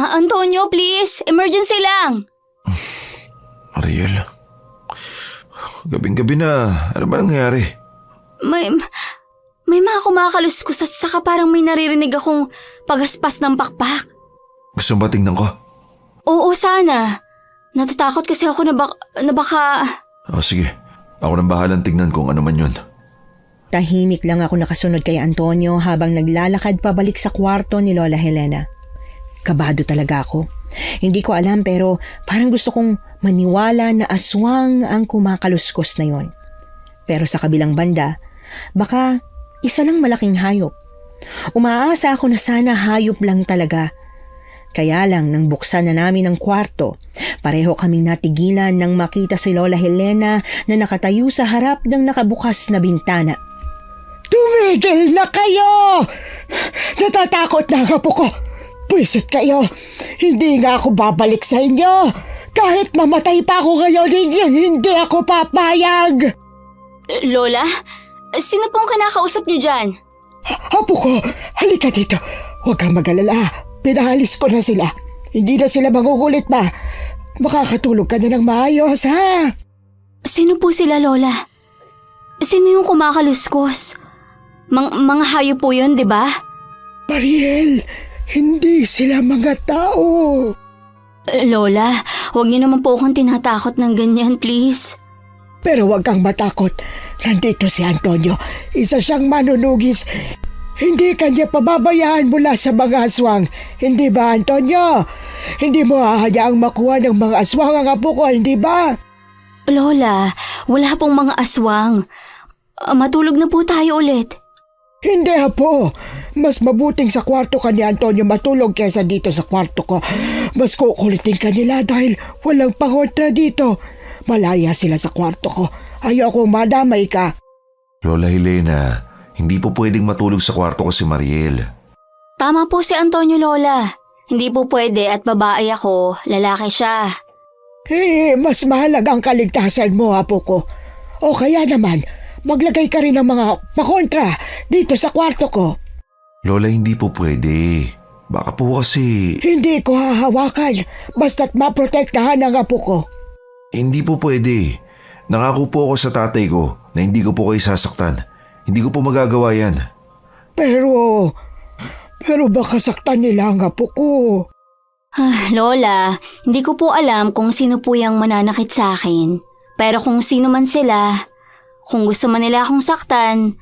Antonio, please! Emergency lang! Ariel, gabing-gabi na. Ano ba nangyari? May mga kumakaluskos at saka parang may naririnig akong pagaspas ng pakpak. Gusto mo ba tingnan ko? Oo, sana. Natatakot kasi ako na baka... Sige. Ako nang bahalang tignan kung ano man yun. Tahimik lang ako nakasunod kay Antonio habang naglalakad pabalik sa kwarto ni Lola Helena. Kabado talaga ako. Hindi ko alam pero parang gusto kong maniwala na aswang ang kumakaluskos na yon. Pero sa kabilang banda, baka isa lang malaking hayop. Umaasa ako na sana hayop lang talaga. Kaya lang nang buksan na namin ang kwarto, pareho kaming natigilan nang makita si Lola Helena na nakatayo sa harap ng nakabukas na bintana. Tumigil na kayo! Natatakot na ang apo ko. Pwisit kayo. Hindi nga ako babalik sa inyo. Kahit mamatay pa ako ngayon, hindi ako papayag. Lola? Sino pong kinakausap niyo dyan? Apo ko, halika dito. Huwag kang mag-alala. Pinahalis ko na sila. Hindi na sila magugulit pa. Makakatulog ka na ng maayos, ha? Sino po sila, Lola? Sino yung kumakaluskos? Mga hayop po yun, di ba? Mariel, hindi sila mga tao. Lola, huwag niyo naman po akong tinatakot ng ganyan, please. Pero huwag kang matakot. Nandito si Antonio. Isa siyang manunugis. Hindi kanya pababayaan mula sa mga aswang. Hindi ba, Antonio? Hindi mo hahayaang makuha ng mga aswang ang apo ko, hindi ba? Lola, wala pong mga aswang. Matulog na po tayo ulit. Hindi, apo. Mas mabuting sa kwarto ka ni Antonio matulog kaysa dito sa kwarto ko. Mas kukulitin ka nila dahil walang pangontra dito. Malaya sila sa kwarto ko. Ayoko madamay ka. Lola Helena, hindi po pwedeng matulog sa kwarto ko si Mariel. Tama po si Antonio, Lola. Hindi po pwede at babae ako, lalaki siya. Mas mahalaga ang kaligtasan mo, apo ko. O kaya naman, maglagay ka rin ng mga pakontra dito sa kwarto ko. Lola, hindi po pwede. Baka po kasi... Hindi ko hahawakan basta't maprotektahan ang apo ko. Hindi po pwede. Nangako po ako sa tatay ko na hindi ko po kayo sasaktan. Hindi ko po magagawa yan. Pero baka saktan nila ang apo ko. Lola, hindi ko po alam kung sino po yung mananakit sa akin. Pero kung sino man sila, kung gusto man nila akong saktan,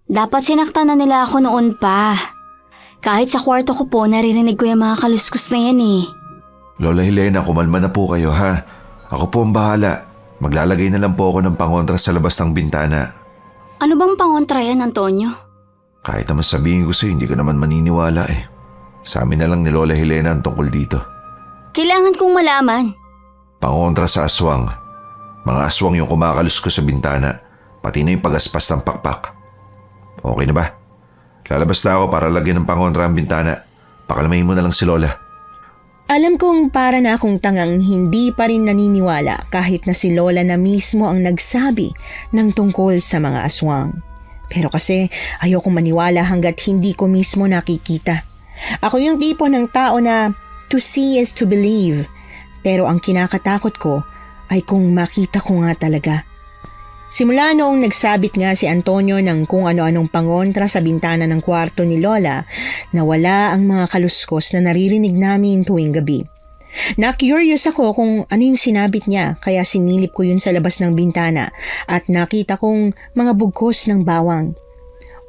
dapat sinaktan na nila ako noon pa. Kahit sa kwarto ko po, naririnig ko yung mga kaluskos na yan eh. Lola Helena, kumalma na po kayo ha. Ako po ang bahala. Maglalagay na lang po ako ng pangontra sa labas ng bintana. Ano bang pangontra yan, Antonio? Kahit naman sabihin ko sa'yo, hindi ka naman maniniwala eh. Sa amin na lang ni Lola Helena ang tungkol dito. Kailangan kong malaman. Pangontra sa aswang. Mga aswang yung kumakaluskos sa bintana. Pati na yung pagaspas ng pakpak. Okay na ba? Lalabas na ako para lagyan ng pangontra ang bintana. Pakalamahin mo na lang si Lola. Alam kong para na akong tangang hindi pa rin naniniwala kahit na si Lola na mismo ang nagsabi ng tungkol sa mga aswang. Pero kasi ayokong maniwala hanggat hindi ko mismo nakikita. Ako yung tipo ng tao na to see is to believe. Pero ang kinakatakot ko ay kung makita ko nga talaga. Simula noong nagsabit nga si Antonio ng kung ano-anong pangontra sa bintana ng kwarto ni Lola, nawala ang mga kaluskos na naririnig namin tuwing gabi. Na-curious ako kung ano yung sinabit niya kaya sinilip ko yun sa labas ng bintana at nakita kong mga bugkos ng bawang.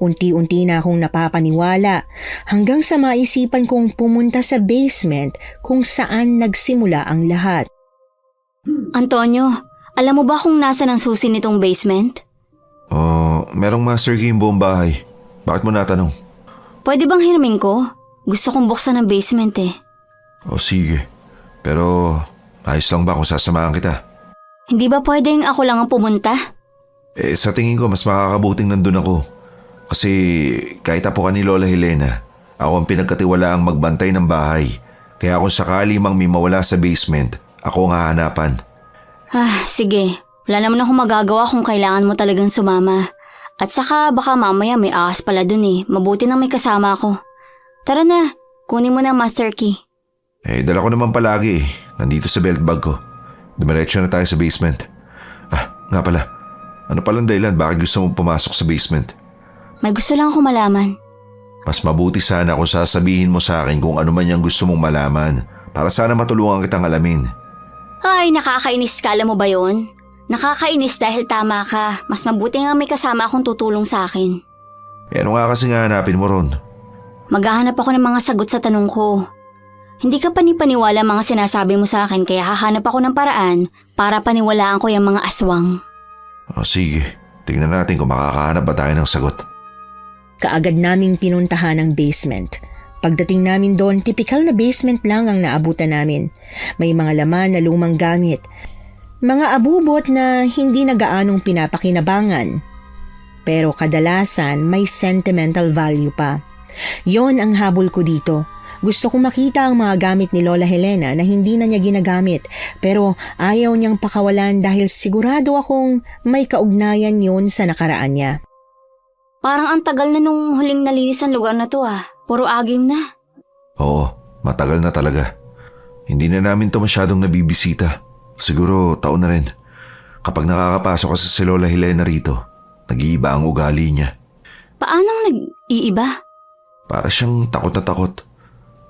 Unti-unti na akong napapaniwala hanggang sa maisipan kong pumunta sa basement kung saan nagsimula ang lahat. Antonio, alam mo ba kung nasa ng susi nitong basement? Merong master key yung buong bahay. Bakit mo natanong? Pwede bang hiramin ko? Gusto kong buksan ang basement eh. Sige. Pero ayos lang ba kung sasamahan kita? Hindi ba pwedeng ako lang ang pumunta? Sa tingin ko mas makakabuting nandun ako. Kasi kahit apo ka ni Lola Helena, ako ang pinagkatiwalaang magbantay ng bahay. Kaya kung sakali mang may mawala sa basement, ako ang hahanapan. Sige. Wala naman akong magagawa kung kailangan mo talagang sumama. At saka baka mamaya may ahas pala dun eh. Mabuti nang may kasama ako. Tara na, kunin mo na ang master key. Dala ko naman palagi eh. Nandito sa belt bag ko. Dumiretso na tayo sa basement. Nga pala. Ano palang dahilan bakit gusto mong pumasok sa basement? May gusto lang ako malaman. Mas mabuti sana kung sasabihin mo sa akin kung ano man yung gusto mong malaman para sana matulungan kitang alamin. Ay, nakakainis ka, alam mo ba yon? Nakakainis dahil tama ka. Mas mabuti nga may kasama akong tutulong sa akin. Ano nga kasi nga hanapin mo ron? Maghahanap ako ng mga sagot sa tanong ko. Hindi ka panipaniwala mga sinasabi mo sa akin kaya hahanap ako ng paraan para paniwalaan ko yung mga aswang. Sige, tingnan natin kung makakahanap ba tayo ng sagot. Kaagad naming pinuntahan ang basement. Pagdating namin doon, tipikal na basement lang ang naabutan namin. May mga laman na lumang gamit. Mga abubot na hindi na gaanong pinapakinabangan. Pero kadalasan may sentimental value pa. Yon ang habol ko dito. Gusto kong makita ang mga gamit ni Lola Helena na hindi na niya ginagamit pero ayaw niyang pakawalan dahil sigurado akong may kaugnayan yon sa nakaraan niya. Parang ang tagal na nung huling nalinis ang lugar na to ah. Puro agim na. Oo, matagal na talaga. Hindi na namin to masyadong nabibisita. Siguro taon na rin. Kapag nakakapasok kasi si Lola Helena rito, nag-iiba ang ugali niya. Paanong nag-iiba? Para siyang takot na takot.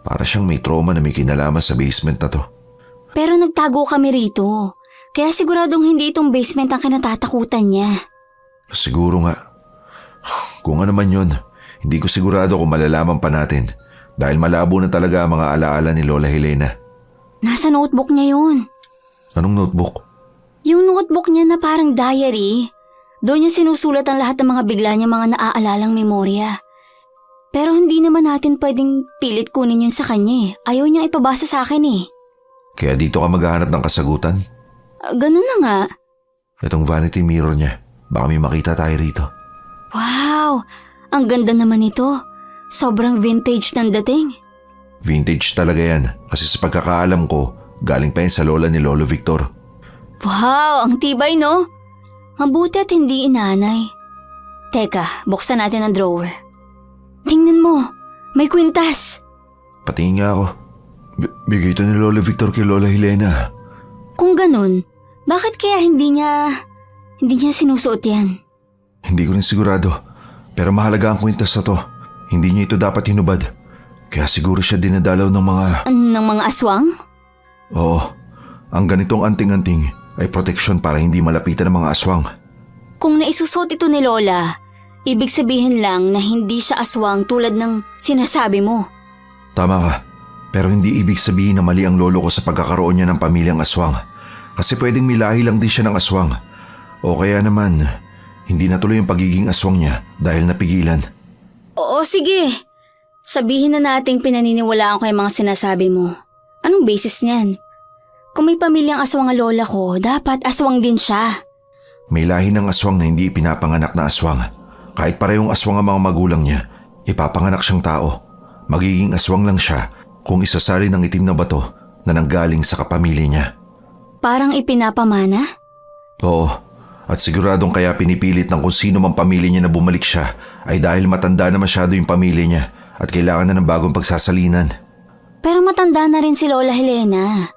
Para siyang may trauma na may kinalaman sa basement na to. Pero nagtago kami rito. Kaya siguradong hindi itong basement ang kinatatakutan niya. Siguro nga. Kung ano man yun, hindi ko sigurado kung malalaman pa natin dahil malabo na talaga ang mga alaala ni Lola Helena. Nasa notebook niya yun. Anong notebook? Yung notebook niya na parang diary. Doon niya sinusulat ang lahat ng mga bigla niya mga naaalalang memorya. Pero hindi naman natin pwedeng pilit kunin yun sa kanya eh. Ayaw niya ipabasa sa akin eh. Kaya dito ka maghahanap ng kasagutan? Ganun na nga. Itong vanity mirror niya, baka may makita tayo rito. Wow! Ang ganda naman ito. Sobrang vintage ng dating. Vintage talaga yan kasi sa pagkakaalam ko, Galing pa yan sa lola ni Lolo Victor. Wow, ang tibay no? Mabuti at hindi inanay. Teka, buksan natin ang drawer. Tingnan mo, may kwintas. Patingin nga ako. Bigay ito ni Lolo Victor kay Lola Helena. Kung ganun, bakit kaya hindi niya sinusuot yan? Hindi ko rin sigurado. Pero mahalaga ang kwintas na to. Hindi niya ito dapat hinubad. Kaya siguro siya dinadalaw ng mga... Ng mga aswang? Oo, ang ganitong anting-anting ay proteksyon para hindi malapitan ng mga aswang. Kung naisusot ito ni Lola, ibig sabihin lang na hindi siya aswang tulad ng sinasabi mo. Tama ka, pero hindi ibig sabihin na mali ang lolo ko sa pagkakaroon niya ng pamilyang aswang. Kasi pwedeng milahi lang din siya ng aswang. O kaya naman, hindi natuloy yung pagiging aswang niya dahil napigilan. Oo, sige. Sabihin na nating pinaniniwalaan ko yung mga sinasabi mo. Anong basis niyan? Kung may pamilyang aswang ang lola ko, dapat aswang din siya. May lahi ng aswang na hindi ipinapanganak na aswang. Kahit parehong aswang ang mga magulang niya, ipapanganak siyang tao. Magiging aswang lang siya kung isasali ng itim na bato na nanggaling sa kapamilya niya. Parang ipinapamana? Oo, at siguradong kaya pinipilit ng kung sino mang pamilya niya na bumalik siya ay dahil matanda na masyado yung pamilya niya at kailangan na ng bagong pagsasalinan. Pero matanda na rin si Lola Helena.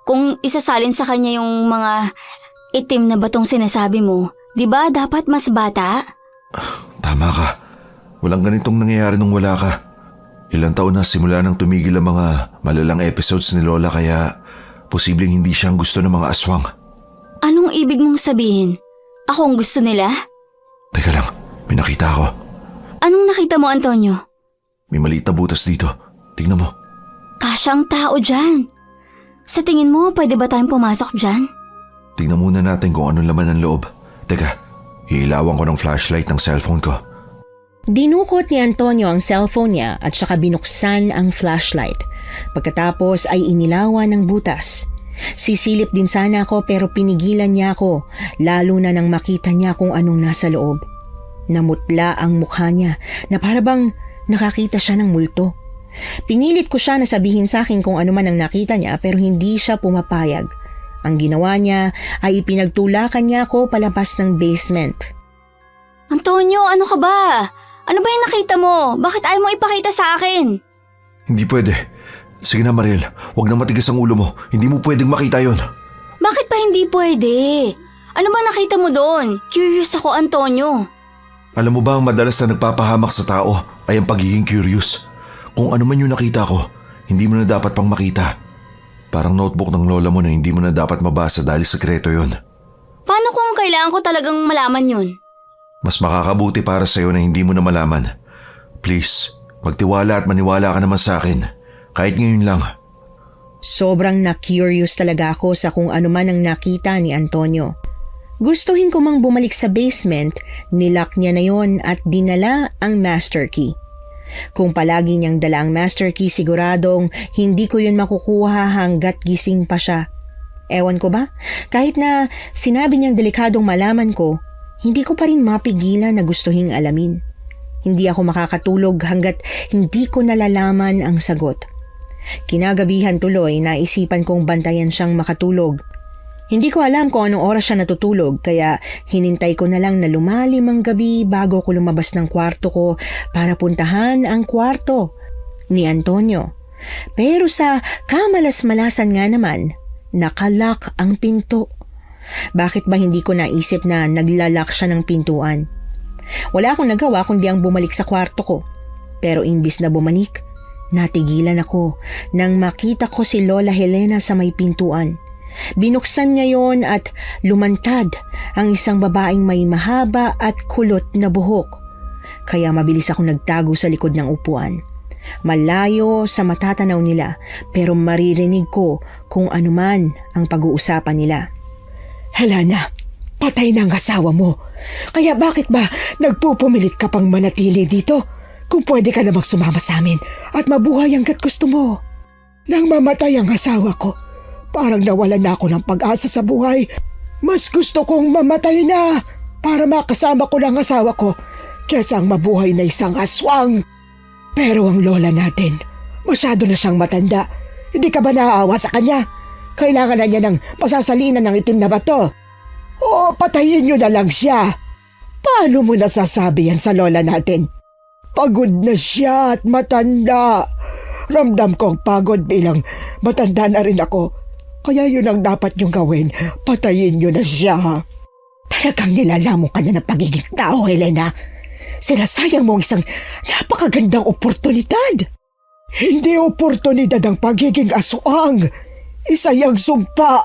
Kung isasalin sa kanya yung mga itim na batong sinasabi mo, di ba dapat mas bata? Tama ka. Walang ganitong nangyayari nung wala ka. Ilang taon na simula nang tumigil ang mga malalang episodes ni Lola kaya posibleng hindi siya ang gusto ng mga aswang. Anong ibig mong sabihin? Ako ang gusto nila? Teka lang, may nakita ako. Anong nakita mo, Antonio? May maliit na butas dito. Tingnan mo. Kasya ang tao dyan. Sa tingin mo, pwede ba tayong pumasok dyan? Tingnan muna natin kung anong laman ng loob. Teka, iilawan ko ng flashlight ng cellphone ko. Dinukot ni Antonio ang cellphone niya at saka binuksan ang flashlight. Pagkatapos ay inilawan ng butas. Sisilip din sana ako pero pinigilan niya ako, lalo na nang makita niya kung anong nasa loob. Namutla ang mukha niya na parabang nakakita siya ng multo. Pinilit ko siya na sabihin sa akin kung ano man ang nakita niya pero hindi siya pumapayag. Ang ginawa niya ay ipinagtulakan niya ako palabas ng basement. Antonio, ano ka ba? Ano ba yung nakita mo? Bakit ayaw mo ipakita sa akin? Hindi pwede. Sige na Mariel, huwag na matigas ang ulo mo. Hindi mo pwedeng makita yon. Bakit pa hindi pwede? Ano ba nakita mo doon? Curious ako, Antonio. Alam mo ba ang madalas na nagpapahamak sa tao ay ang pagiging curious? Kung ano man yung nakita ko, hindi mo na dapat pang makita. Parang notebook ng lola mo na hindi mo na dapat mabasa dahil sekreto yon. Paano kung kailangan ko talagang malaman yun? Mas makakabuti para sa'yo na hindi mo na malaman. Please, magtiwala at maniwala ka naman sa akin. Kahit ngayon lang. Sobrang na-curious talaga ako sa kung ano man ang nakita ni Antonio. Gustuhin ko mang bumalik sa basement, nilock niya na yon at dinala ang master key. Kung palagi niyang dala ang master key, siguradong hindi ko yun makukuha hanggat gising pa siya. Ewan ko ba? Kahit na sinabi niyang delikadong malaman ko, hindi ko pa rin mapigilan na gustuhing alamin. Hindi ako makakatulog hanggat hindi ko nalalaman ang sagot. Kinagabihan tuloy, naisipan kong bantayan siyang makatulog. Hindi ko alam kung anong oras siya natutulog kaya hinintay ko na lang na lumalim ang gabi bago ko lumabas ng kwarto ko para puntahan ang kwarto ni Antonio. Pero sa kamalas-malasan nga naman, nakalock ang pinto. Bakit ba hindi ko naisip na naglalak siya ng pintuan? Wala akong nagawa kundi ang bumalik sa kwarto ko. Pero imbis na bumalik, natigilan ako nang makita ko si Lola Helena sa may pintuan. Binuksan niya yon at lumantad ang isang babaeng may mahaba at kulot na buhok. Kaya mabilis ako nagtago sa likod ng upuan. Malayo sa matatanaw nila pero maririnig ko kung anuman ang pag-uusapan nila. Helena, patay na ang asawa mo. Kaya bakit ba nagpupumilit ka pang manatili dito? Kung pwede ka namang sumama sa amin at mabuhay hanggat gusto mo. Nang mamatay ang asawa ko, parang nawalan na ako ng pag-asa sa buhay. Mas gusto kong mamatay na para makasama ko ng asawa ko kaysa ang mabuhay na isang aswang. Pero ang lola natin, masyado na siyang matanda. Hindi ka ba naaawa sa kanya? Kailangan na niya ng pasasalinan ng itim na bato. O patayin niyo na lang siya. Paano mo nasasabi yan sa lola natin? Pagod na siya at matanda. Ramdam ko ang pagod bilang matanda na rin ako. Kaya yun ang dapat niyong gawin. Patayin niyo na siya. Talagang nilalamong ka na ng pagiging tao, Helena. Sinasayang mo ang isang napakagandang oportunidad. Hindi oportunidad ang pagiging aswang. Isa yang sumpa.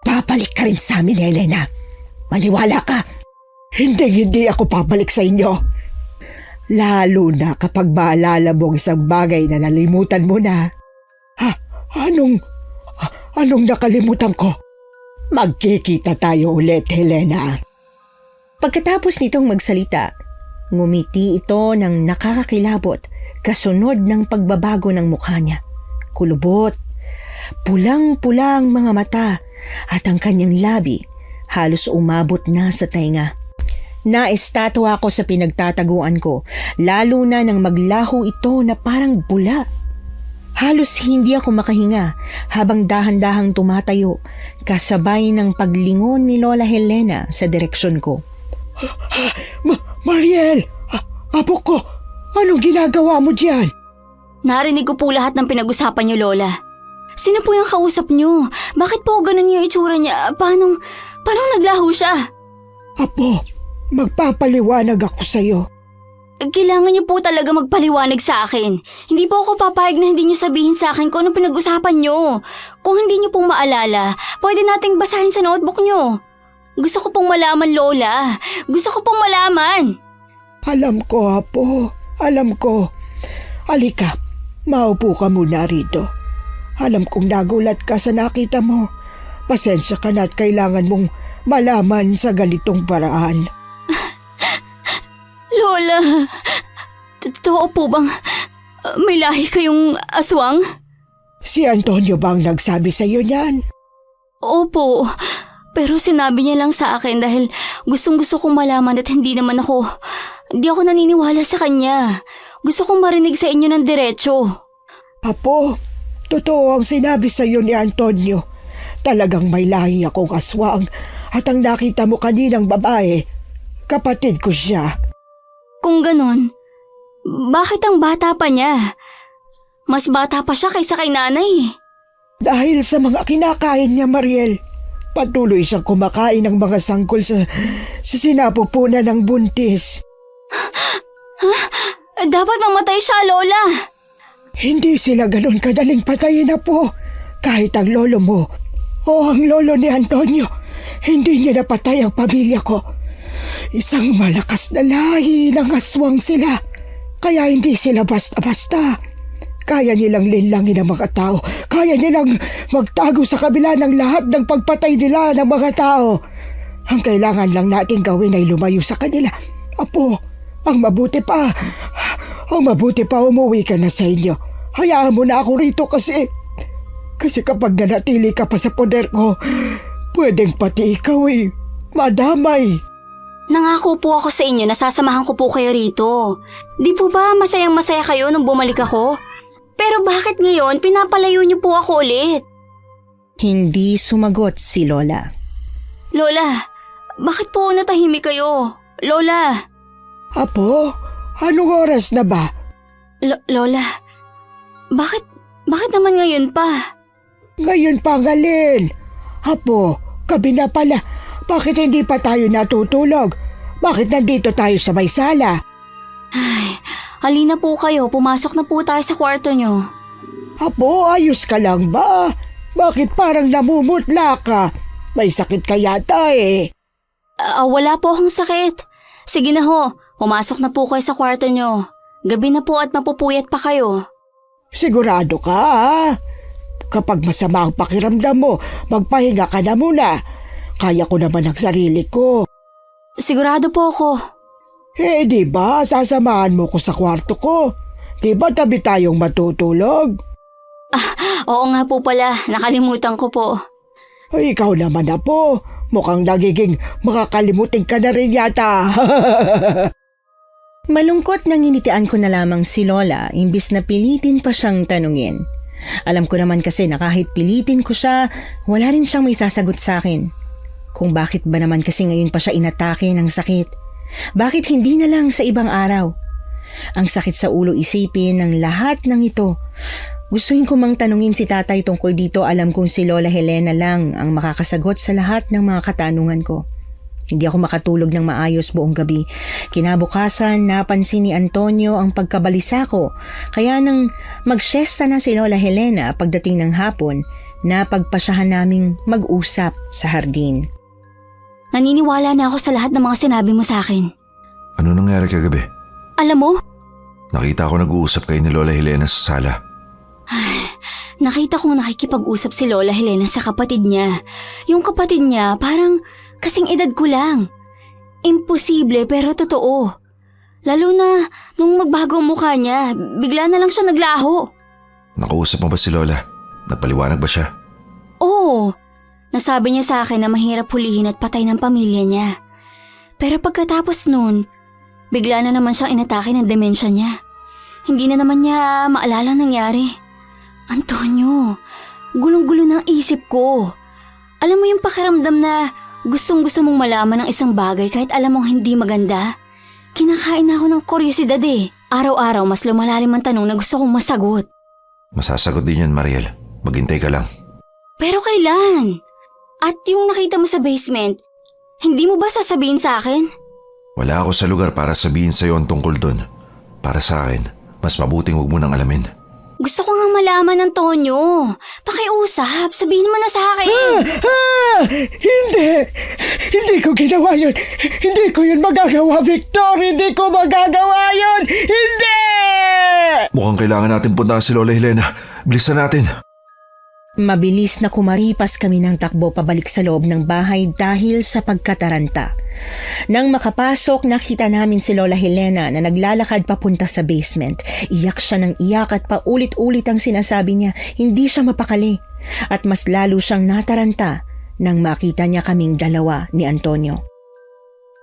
Babalik ka rin sa amin, Helena. Maniwala ka. Hindi ako babalik sa inyo. Lalo na kapag maalala mo ang isang bagay na nalimutan mo na. Anong nakalimutan ko? Magkikita tayo ulit, Helena. Pagkatapos nitong magsalita, ngumiti ito ng nakakakilabot kasunod ng pagbabago ng mukha niya. Kulubot, pulang-pulang mga mata at ang kanyang labi halos umabot na sa tainga. Naestatwa ako sa pinagtataguan ko, lalo na nang maglaho ito na parang bula. Halos hindi ako makahinga habang dahan-dahang tumatayo kasabay ng paglingon ni Lola Helena sa direksyon ko. Mariel! Apo ko! Anong ginagawa mo diyan? Narinig ko po lahat ng pinag-usapan niyo, Lola. Sino po yung kausap niyo? Bakit po ganun yung itsura niya? Paano naglaho siya? Apo, magpapaliwanag ako sa'yo. Kailangan niyo po talaga magpaliwanag sa akin. Hindi po ako papayag na hindi niyo sabihin sa akin kung anong pinag-usapan niyo. Kung hindi niyo pong maalala, pwede nating basahin sa notebook niyo. Gusto ko pong malaman, Lola. Gusto ko pong malaman. Alam ko, Apo. Alam ko. Halika, maupo ka muna rito. Alam kong nagulat ka sa nakita mo. Pasensya ka na at kailangan mong malaman sa ganitong paraan. Lola, totoo po bang may lahi kayong aswang? Si Antonio bang nagsabi sa iyo niyan? Opo, pero sinabi niya lang sa akin dahil gustong-gusto kong malaman at hindi ako naniniwala sa kanya. Gusto kong marinig sa inyo ng diretso. Apo, totoo ang sinabi sa iyo ni Antonio. Talagang may lahi akong aswang at ang nakita mo kaninang babae, kapatid ko siya. Kung ganon, bakit ang bata pa niya? Mas bata pa siya kaysa kay nanay. Dahil sa mga kinakain niya, Mariel, patuloy siyang kumakain ng mga sangkol sa sinapupunan ng buntis. Dapat mamatay siya, Lola. Hindi sila ganon kadaling patayin na po. Kahit ang lolo mo o ang lolo ni Antonio, hindi niya napatay ang pamilya ko. Isang malakas na lahi ng aswang sila. Kaya hindi sila basta-basta. Kaya nilang linlangin ang mga tao. Kaya nilang magtago sa kabila ng lahat ng pagpatay nila ng mga tao. Ang kailangan lang natin gawin ay lumayo sa kanila. Apo, ang mabuti pa umuwi ka na sa inyo. Hayaan mo na ako rito kasi kapag nanatili ka pa sa poder ko, pwedeng pati ikaw madamay. Nangako po ako sa inyo na sasamahan ko po kayo rito. Di po ba masayang-masaya kayo nung bumalik ako? Pero bakit ngayon pinapalayo niyo po ako ulit? Hindi sumagot si Lola. Lola, bakit po natahimik kayo? Lola! Apo, anong oras na ba? Lola, bakit naman ngayon pa? Ngayon pa galin. Apo, gabi na pala. Bakit hindi pa tayo natutulog? Bakit nandito tayo sa may sala? Ay, halina po kayo. Pumasok na po tayo sa kwarto nyo. Apo, ayos ka lang ba? Bakit parang namumutla ka? May sakit ka yata Wala po akong sakit. Sige na ho, pumasok na po kayo sa kwarto nyo. Gabi na po at mapupuyat pa kayo. Sigurado ka, ha? Kapag masama ang pakiramdam mo, magpahinga ka na muna. Kaya ko naman ang sarili ko. Sigurado po ako. Di ba sasamahan mo ko sa kwarto ko? Di ba tabi tayong matutulog? Oo nga po pala, nakalimutan ko po. Ikaw naman na po. Mukhang nagiging makakalimutin ka na rin yata. Malungkot nang initian ko na lamang si Lola imbis na pilitin pa siyang tanungin. Alam ko naman kasi na kahit pilitin ko siya, wala rin siyang may sasagot sa akin. Kung bakit ba naman kasi ngayon pa siya inatake ng sakit? Bakit hindi na lang sa ibang araw? Ang sakit sa ulo isipin ng lahat ng ito. Gustuhin ko mang tanungin si tatay tungkol dito, alam kong si Lola Helena lang ang makakasagot sa lahat ng mga katanungan ko. Hindi ako makatulog ng maayos buong gabi. Kinabukasan, napansin ni Antonio ang pagkabalisa ko. Kaya nang magsyesta na si Lola Helena pagdating ng hapon, napagpasyahan naming mag-usap sa hardin. Naniniwala na ako sa lahat ng mga sinabi mo sa akin. Ano nangyari kagabi? Alam mo, Nakita ko nag-uusap kayo ni Lola Helena sa sala. nakita kong nakikipag-usap si Lola Helena sa kapatid niya. Yung kapatid niya parang kasing edad ko lang. Imposible pero totoo. Lalo na nung magbago ang mukha niya, bigla na lang siya naglaho. Nakausap mo ba si Lola? Nagpaliwanag ba siya? Oo, nasabi niya sa akin na mahirap hulihin at patay ng pamilya niya. Pero pagkatapos nun, bigla na naman siyang inatake ng demensya niya. Hindi na naman niya maalala ang nangyari. Antonio, gulong-gulo ng isip ko. Alam mo yung pakiramdam na gustong-gusto mong malaman ng isang bagay kahit alam mong hindi maganda? Kinakain ako ng kuryosidad eh. Araw-araw mas lumalalim ang tanong na gusto kong masagot. Masasagot din yan, Mariel. Maghintay ka lang. Pero kailan? At yung nakita mo sa basement, hindi mo ba sasabihin sa akin? Wala ako sa lugar para sabihin sa'yo ang tungkol doon. Para sa akin, mas mabuting huwag mo nang alamin. Gusto ko nga malaman, Antonio. Pakiusap, sabihin mo na sa akin. Hindi! Hindi ko ginawa yun! Hindi ko yun magagawa, Victor! Hindi ko magagawa yun! Hindi! Mukhang kailangan natin puntahan si Lola Helena. Bilisan natin. Mabilis na kumaripas kami ng takbo pabalik sa loob ng bahay dahil sa pagkataranta. Nang makapasok, nakita namin si Lola Helena na naglalakad papunta sa basement. Iyak siya ng iyak at paulit-ulit ang sinasabi niya, hindi siya mapakali. At mas lalo siyang nataranta nang makita niya kaming dalawa ni Antonio.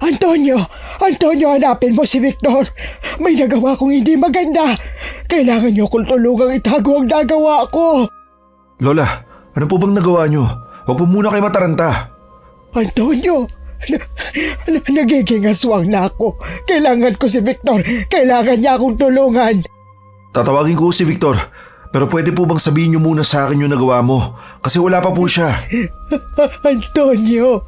Antonio! Antonio, hanapin mo si Victor! May nagawa kong hindi maganda! Kailangan niyo kong tulungang itago ang nagawa ko! Lola, ano po bang nagawa niyo? Huwag po muna kayo mataranta. Antonio! Nagiging aswang na ako. Kailangan ko si Victor. Kailangan niya akong tulungan. Tatawagin ko si Victor. Pero pwede po bang sabihin niyo muna sa akin yung nagawa mo? Kasi wala pa po siya. Antonio,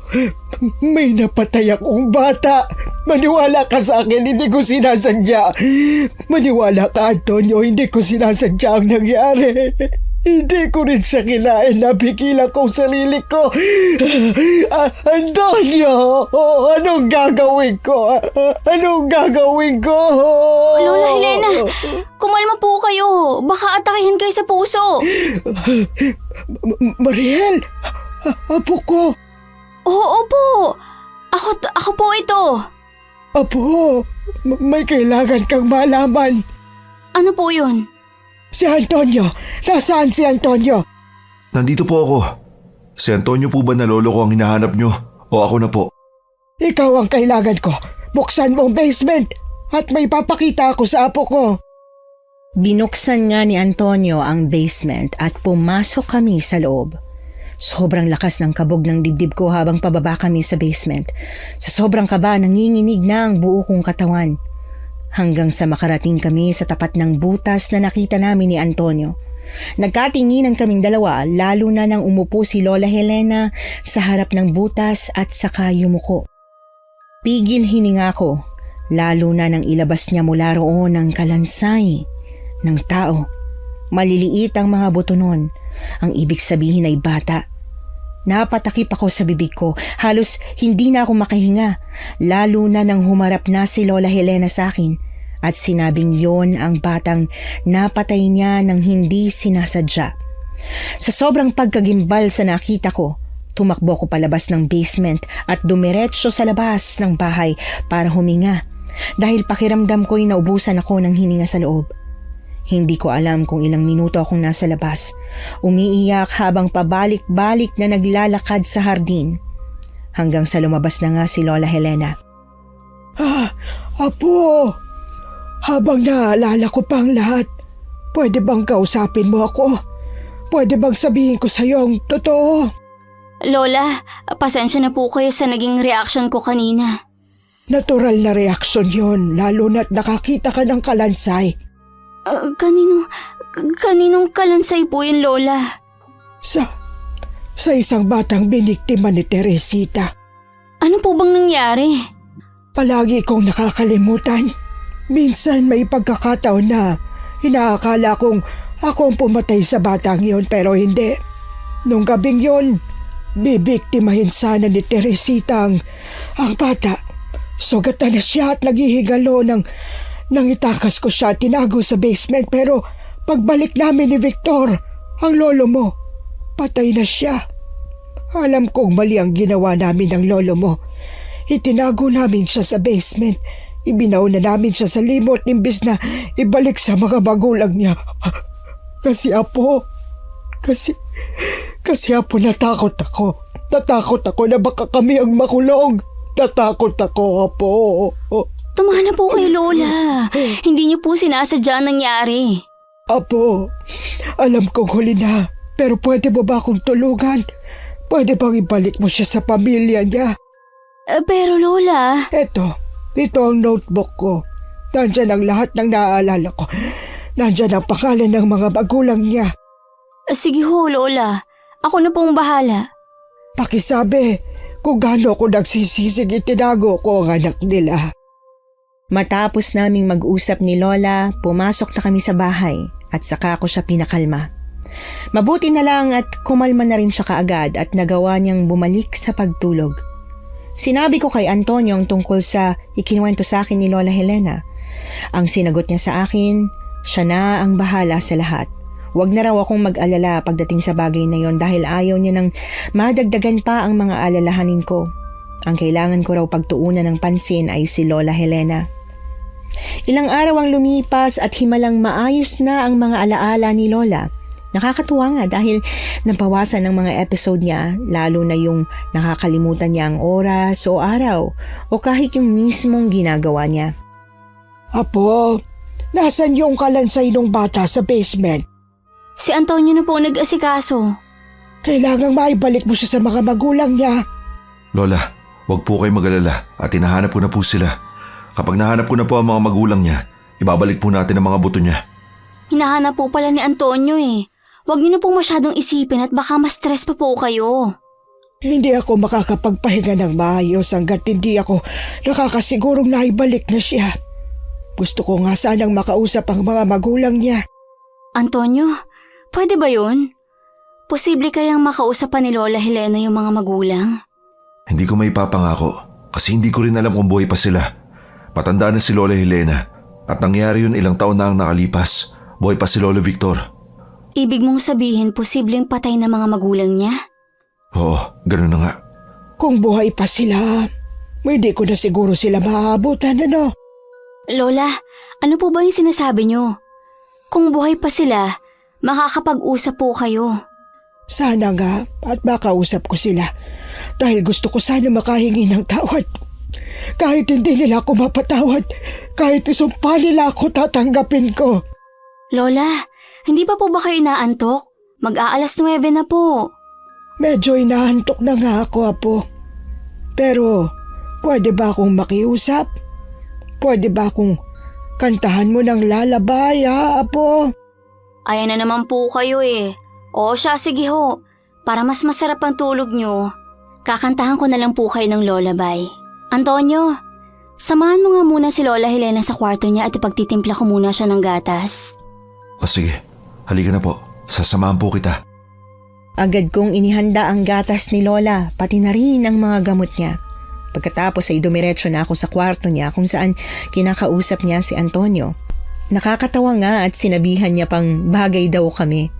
may napatay akong bata. Maniwala ka sa akin, hindi ko sinasadya. Maniwala ka, Antonio, hindi ko sinasadya ang nangyari. Hindi ko rin siya kinain, napigilan ko ang sarili ko. Antonio, anong gagawin ko? Anong gagawin ko? Lola Helena, kumalma po kayo. Baka atakihin kayo sa puso. Mariel, apo ko. Oo po. Ako po ito. Apo, may kailangan kang malaman. Ano po yun? Si Antonio! Nasaan si Antonio? Nandito po ako. Si Antonio po ba na lolo ko ang hinahanap niyo? O ako na po? Ikaw ang kailangan ko. Buksan mo ang basement at may papakita ako sa apo ko. Binuksan nga ni Antonio ang basement at pumasok kami sa loob. Sobrang lakas ng kabog ng dibdib ko habang pababa kami sa basement. Sa sobrang kaba, nanginginig na ang buo kong katawan. Hanggang sa makarating kami sa tapat ng butas na nakita namin ni Antonio. Nagkatinginan kaming dalawa, lalo na nang umupo si Lola Helena sa harap ng butas at saka yumuko. Pigil hininga ko, lalo na nang ilabas niya mula roon ang kalansay ng tao. Maliliit ang mga buto nun, ang ibig sabihin ay bata. Napatakip ako sa bibig ko, halos hindi na ako makahinga, lalo na nang humarap na si Lola Helena sa akin at sinabing yon ang batang napatay niya nang hindi sinasadya. Sa sobrang pagkagimbal sa nakita ko, tumakbo ko palabas ng basement at dumiretso sa labas ng bahay para huminga dahil pakiramdam ko'y naubusan ako ng hininga sa loob. Hindi ko alam kung ilang minuto akong nasa labas, umiiyak habang pabalik-balik na naglalakad sa hardin. Hanggang sa lumabas na nga si Lola Helena. Apo, habang naalala ko pang lahat, pwede bang kausapin mo ako? Pwede bang sabihin ko sa'yo ang totoo? Lola, pasensya na po kayo sa naging reaction ko kanina. Natural na reaksyon yon, lalo na't nakakita ka ng kalansay. Kaninong kalansay po yun, Lola? Sa isang batang biniktima ni Teresita. Ano po bang nangyari? Palagi kong nakakalimutan. Minsan may pagkakataon na inaakala kong ako ang pumatay sa batang yon pero hindi. Nung gabing yon, bibiktimahin sana ni Teresita ang bata. Sugatan na siya at naghihigalo nang itakas ko siya at tinago sa basement pero pagbalik namin ni Victor, ang lolo mo, patay na siya. Alam kong mali ang ginawa namin ng lolo mo. Itinago namin siya sa basement. Ibinaw na namin siya sa limot imbis na ibalik sa mga magulang niya. Kasi apo natakot ako. Natakot ako na baka kami ang makulong. Natakot ako, apo. Tumahan na po kayo, Lola. Hindi niyo po sinasadya ang nangyari. Apo, alam kong huli na. Pero pwede mo ba akong tulungan? Pwede bang ibalik mo siya sa pamilya niya? Pero Lola... Ito ang notebook ko. Nandyan ang lahat ng naaalala ko. Nandyan ang pangalan ng mga magulang niya. Sige ho, Lola. Ako na pong bahala. Pakisabi kung gaano ko nagsisisig itinago ko ang anak nila. Matapos naming mag-usap ni Lola, pumasok na kami sa bahay at saka ko siya pinakalma. Mabuti na lang at kumalma na rin siya kaagad at nagawa niyang bumalik sa pagtulog. Sinabi ko kay Antonio ang tungkol sa ikinuwento sa akin ni Lola Helena. Ang sinagot niya sa akin, siya na ang bahala sa lahat. Huwag na raw akong mag-alala pagdating sa bagay na yon dahil ayaw niya nang madagdagan pa ang mga alalahanin ko. Ang kailangan ko raw pagtuunan ng pansin ay si Lola Helena. Ilang araw ang lumipas at himalang maayos na ang mga alaala ni Lola. Nakakatuwa nga dahil nabawasan ng mga episode niya, lalo na yung nakakalimutan niya ang oras o araw o kahit yung mismong ginagawa niya. Apo, nasan yung kalansay ng bata sa basement? Si Antonio na po nag-asikaso. Kailangang maibalik mo siya sa mga magulang niya. Lola, huwag po kayo mag-alala at hinahanap ko na po sila. Kapag nahanap ko na po ang mga magulang niya, ibabalik po natin ang mga buto niya. Hinahanap po pala ni Antonio eh. Huwag niyo na pong masyadong isipin at baka ma-stress pa po kayo. Hindi ako makakapagpahinga ng maayos hanggat hindi ako nakakasigurong naibalik na siya. Gusto ko nga sanang makausap ang mga magulang niya. Antonio, pwede ba yun? Posible kayang makausap pa ni Lola Helena yung mga magulang? Hindi ko may papangako kasi hindi ko rin alam kung buhay pa sila. Matanda na si Lola Helena at nangyari yun ilang taon na ang nakalipas. Buhay pa si Lolo Victor. Ibig mong sabihin posibleng patay na mga magulang niya? Oo, ganun na nga. Kung buhay pa sila, hindi ko na siguro sila maaabutan, ano? Lola, ano po ba yung sinasabi niyo? Kung buhay pa sila, makakapag-usap po kayo. Sana nga at makausap ko sila dahil gusto ko sana makahingi ng tawad. Kahit hindi nila ako mapatawad, kahit isumpa nila ako tatanggapin ko. Lola, hindi pa po ba kayo inaantok? Mag-aalas 9 na po. Medyo inaantok na nga ako, apo. Pero, pwede ba akong makiusap? Pwede ba akong kantahan mo ng lalabay, ha, apo? Ayan na naman po kayo eh. Oo siya, sige ho. Para mas masarap ang tulog nyo, kakantahan ko na lang po kayo ng lullaby. Antonio, samahan mo nga muna si Lola Helena sa kwarto niya at ipagtitimpla ko muna siya ng gatas. O sige, halika na po. Sasamahan po kita. Agad kong inihanda ang gatas ni Lola, pati na rin ang mga gamot niya. Pagkatapos ay dumiretso na ako sa kwarto niya kung saan kinakausap niya si Antonio. Nakakatawa nga at sinabihan niya pang bagay daw kami.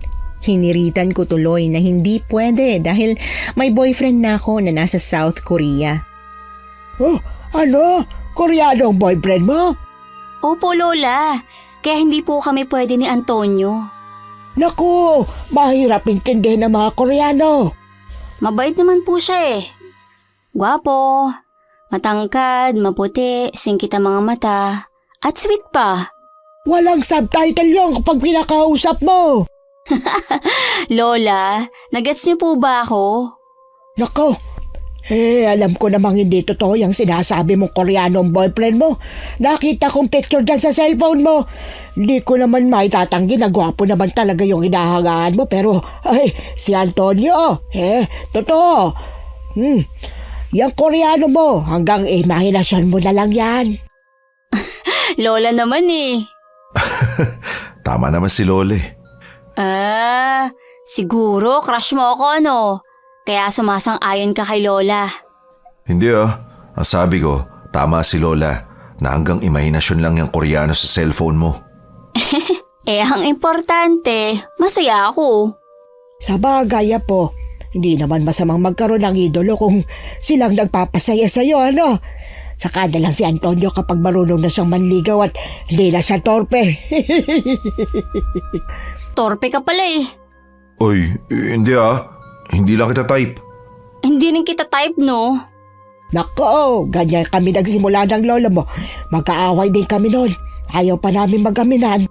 Hiniritan ko tuloy na hindi pwede dahil may boyfriend na ako na nasa South Korea. Oh, ano? Koreano ang boyfriend mo? Opo Lola, kaya hindi po kami pwede ni Antonio. Naku, mahirap intindihin ng mga Koreano. Mabait naman po siya eh. Gwapo, matangkad, maputi, singkit ang mga mata, at sweet pa. Walang subtitle yung kapag pinakausap mo. Lola, nagets niyo po ba ako? Nako, alam ko namang hindi totoo yung sinasabi mong Koreanong boyfriend mo. Nakita kong picture dyan sa cellphone mo. Hindi ko naman maitatanggi na gwapo naman talaga yung hinahangaan mo. Pero, si Antonio, totoo. Yung Koreano mo, hanggang imahinasyon mo na lang yan. Lola naman eh. Tama naman si Lole. Siguro crush mo ako ano? Kaya sumasang-ayon ka kay Lola. Hindi Ang sabi ko, tama si Lola na hanggang imahinasyon lang yung Koreano sa cellphone mo. Ang importante, masaya ako. Sa bagay, Apo, hindi naman masamang magkaroon ng idolo kung silang nagpapasaya sa'yo, ano? Saka na lang si Antonio kapag marunong na siyang manligaw at hindi na siya torpe. Torpe ka pala eh. Oy, hindi Hindi lang kita type. Hindi rin kita type, no? Nako, ganyan kami nagsimula ng lola mo. Magkaaway din kami noon. Ayaw pa namin magaminan.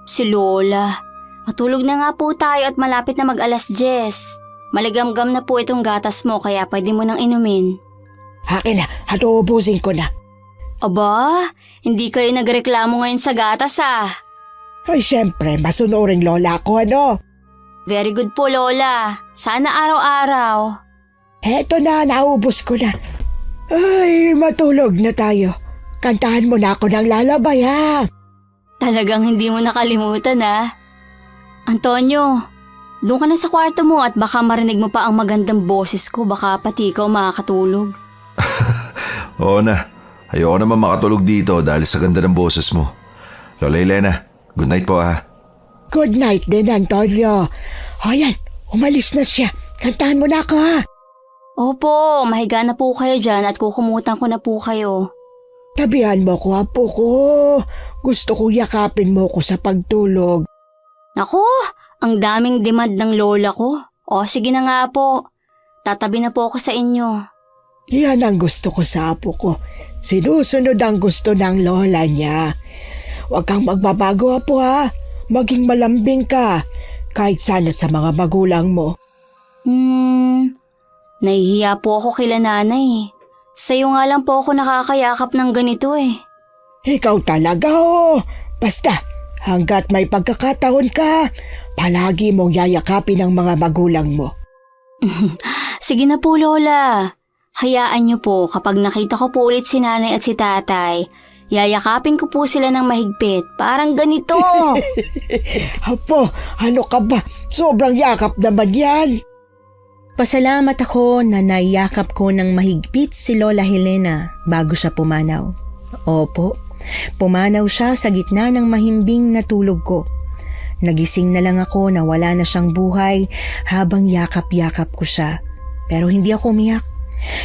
Si Lola. Matulog na nga po tayo at malapit na mag-alas 10. Maligamgam na po itong gatas mo kaya pwede mo nang inumin. Akin na, at uubusin ko na. Aba, hindi kayo nagreklamo ngayon sa gatas Ay, syempre, masunuring lola ko, ano? Very good po, Lola. Sana araw-araw. Eto na, naubos ko na. Ay, matulog na tayo. Kantahan mo na ako ng lalabay, ha? Talagang hindi mo nakalimutan, Antonio, doon ka na sa kwarto mo at baka marinig mo pa ang magandang boses ko. Baka pati ikaw makakatulog. Oo na. Ayoko naman makatulog dito dahil sa ganda ng boses mo. Lola Elena, good night po Good night din, Antonio. Ayan, umalis na siya. Kantahan mo na ako, ha? Opo, mahiga na po kayo dyan at kukumutan ko na po kayo. Tabihan mo ko, Apo ko. Gusto kong yakapin mo ko sa pagtulog. Naku, ang daming demand ng lola ko. O sige na nga po, tatabi na po ako sa inyo. Yan ang gusto ko sa apo ko. Sinusunod ang gusto ng lola niya. Huwag kang magbabago, Apo, ha? Maging malambing ka, kahit sana sa mga magulang mo. Nahihiya po ako kila nanay. Sa'yo nga lang po ako nakakayakap ng ganito Ikaw talaga, Basta, hanggat may pagkakataon ka, palagi mong yayakapin ang mga magulang mo. Sige na po, Lola. Hayaan niyo po kapag nakita ko po ulit si nanay at si tatay, yayakapin ko po sila ng mahigpit. Parang ganito. Apo, ano ka ba? Sobrang yakap naman yan. Pasalamat ako na naiyakap ko ng mahigpit si Lola Helena bago siya pumanaw. Opo, pumanaw siya sa gitna ng mahimbing na tulog ko. Nagising na lang ako na wala na siyang buhay habang yakap-yakap ko siya. Pero hindi ako umiyak.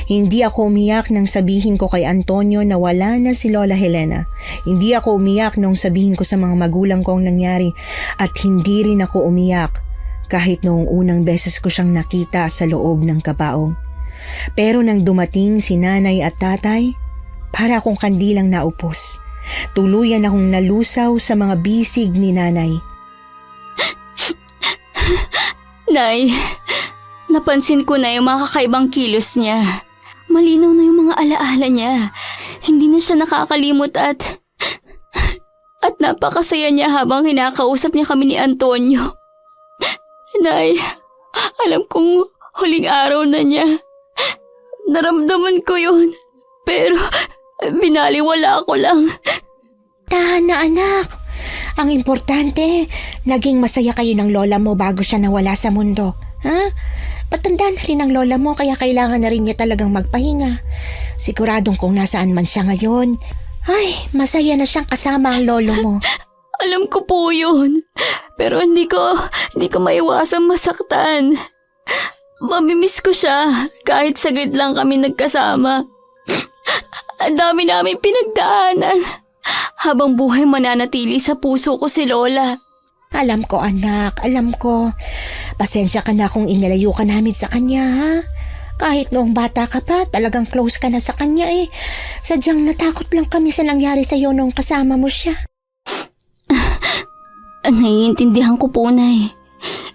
Hindi ako umiyak nang sabihin ko kay Antonio na wala na si Lola Helena. Hindi ako umiyak nung sabihin ko sa mga magulang ko ang nangyari. At hindi rin ako umiyak kahit noong unang beses ko siyang nakita sa loob ng kabaong. Pero nang dumating si nanay at tatay, para akong kandilang naupos. Tuluyan akong nalusaw sa mga bisig ni nanay. Nay, napansin ko na yung mga kakaibang kilos niya. Malinaw na yung mga alaala niya. Hindi na siya nakakalimot at napakasaya niya habang kinakausap niya kami ni Antonio. Nay, alam kong huling araw na niya. Naramdaman ko yun. Pero binaliwala ko lang. Tahan na, anak. Ang importante, naging masaya kayo ng lola mo bago siya nawala sa mundo. Ha? Patanda na rin ang lola mo kaya kailangan na rin niya talagang magpahinga. Siguradong kung nasaan man siya ngayon, ay, masaya na siyang kasama ang lolo mo. Alam ko po yun. Pero hindi ko maiwasang masaktan. Mamimiss ko siya kahit saglit lang kami nagkasama. Ang dami namin pinagdaanan. Habang buhay mananatili sa puso ko si Lola. Alam ko, anak, alam ko. Pasensya ka na kung inilayo ka namin sa kanya, ha? Kahit noong bata ka pa, talagang close ka na sa kanya Sadyang natakot lang kami sa nangyari sa'yo nung kasama mo siya. Naiintindihan ko po, Nay.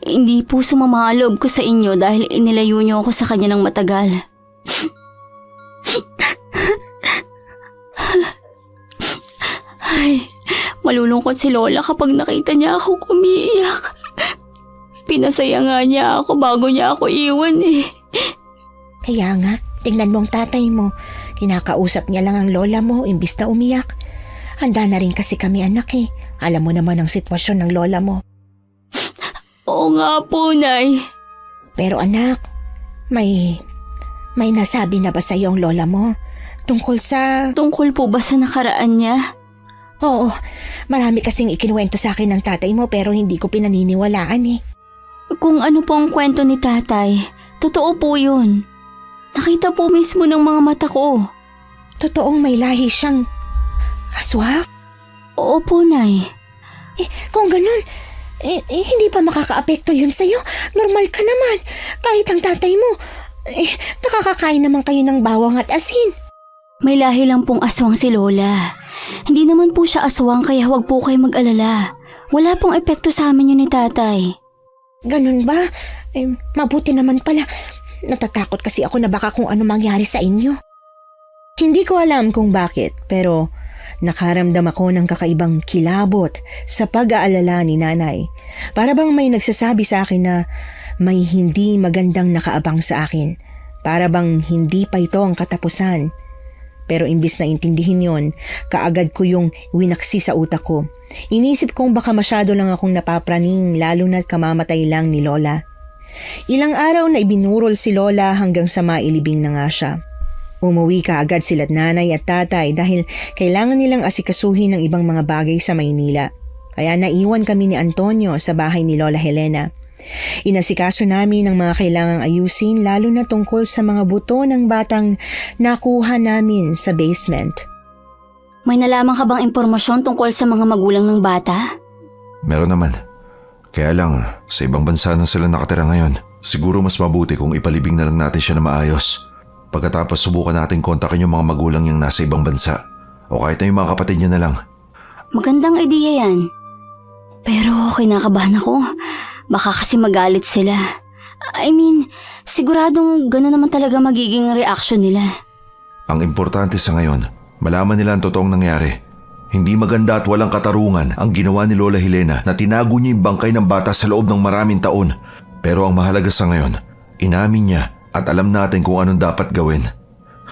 Hindi po sumama ang loob ko sa inyo dahil inilayo niyo ako sa kanya ng matagal. Ay, malulungkot si Lola kapag nakita niya ako umiiyak. Pinasaya nga niya ako bago niya ako iwan eh. Kaya nga, tingnan mo ang tatay mo. Kinakausap niya lang ang lola mo imbis na umiyak. Handa na rin kasi kami anak eh. Alam mo naman ang sitwasyon ng lola mo. Oo nga po, Nay. Pero anak, may nasabi na ba sa ang lola mo? Tungkol sa... Tungkol po ba sa nakaraan niya? Oo, marami kasing ikinuwento sa akin ng tatay mo pero hindi ko pinaniniwalaan eh. Kung ano po ang kwento ni tatay, totoo po yun. Nakita po mismo ng mga mata ko. Totoong may lahi siyang... aswang? Oo po, Nay. Kung ganun, hindi pa makakaapekto yun sa'yo. Normal ka naman. Kahit ang tatay mo, nakakakain naman kayo ng bawang at asin. May lahi lang pong aswang si Lola. Hindi naman po siya aswang kaya huwag po kayo mag-alala. Wala pong epekto sa amin yun ni tatay. Ganun ba? Mabuti naman pala. Natatakot kasi ako na baka kung ano mangyari sa inyo. Hindi ko alam kung bakit, pero nakaramdam ako ng kakaibang kilabot sa pag-aalala ni nanay. Para bang may nagsasabi sa akin na may hindi magandang nakaabang sa akin. Para bang hindi pa ito ang katapusan. Pero imbis na intindihin yon, kaagad ko yung winaksi sa utak ko. Inisip kong baka masyado lang akong napapraning lalo na kamamatay lang ni Lola. Ilang araw na ibinurol si Lola hanggang sa mailibing na nga siya. Umuwi kaagad sila't nanay at tatay dahil kailangan nilang asikasuhin ng ibang mga bagay sa Maynila. Kaya naiwan kami ni Antonio sa bahay ni Lola Helena. Inasikaso namin ang mga kailangang ayusin lalo na tungkol sa mga buto ng batang nakuha namin sa basement. May nalaman ka bang impormasyon tungkol sa mga magulang ng bata? Meron naman. Kaya lang, sa ibang bansa na sila nakatira ngayon. Siguro mas mabuti kung ipalibing na lang natin siya na maayos. Pagkatapos subukan natin kontakin yung mga magulang niyang nasa ibang bansa. O kahit na yung mga kapatid niya na lang. Magandang ideya yan. Pero kinakabahan ako. Baka kasi magalit sila. I mean, siguradong gano'n naman talaga magiging reaction nila. Ang importante sa ngayon, malaman nila ang totoong nangyari. Hindi maganda at walang katarungan ang ginawa ni Lola Helena na tinago niya yung bangkay ng bata sa loob ng maraming taon. Pero ang mahalaga sa ngayon, inamin niya at alam natin kung anong dapat gawin.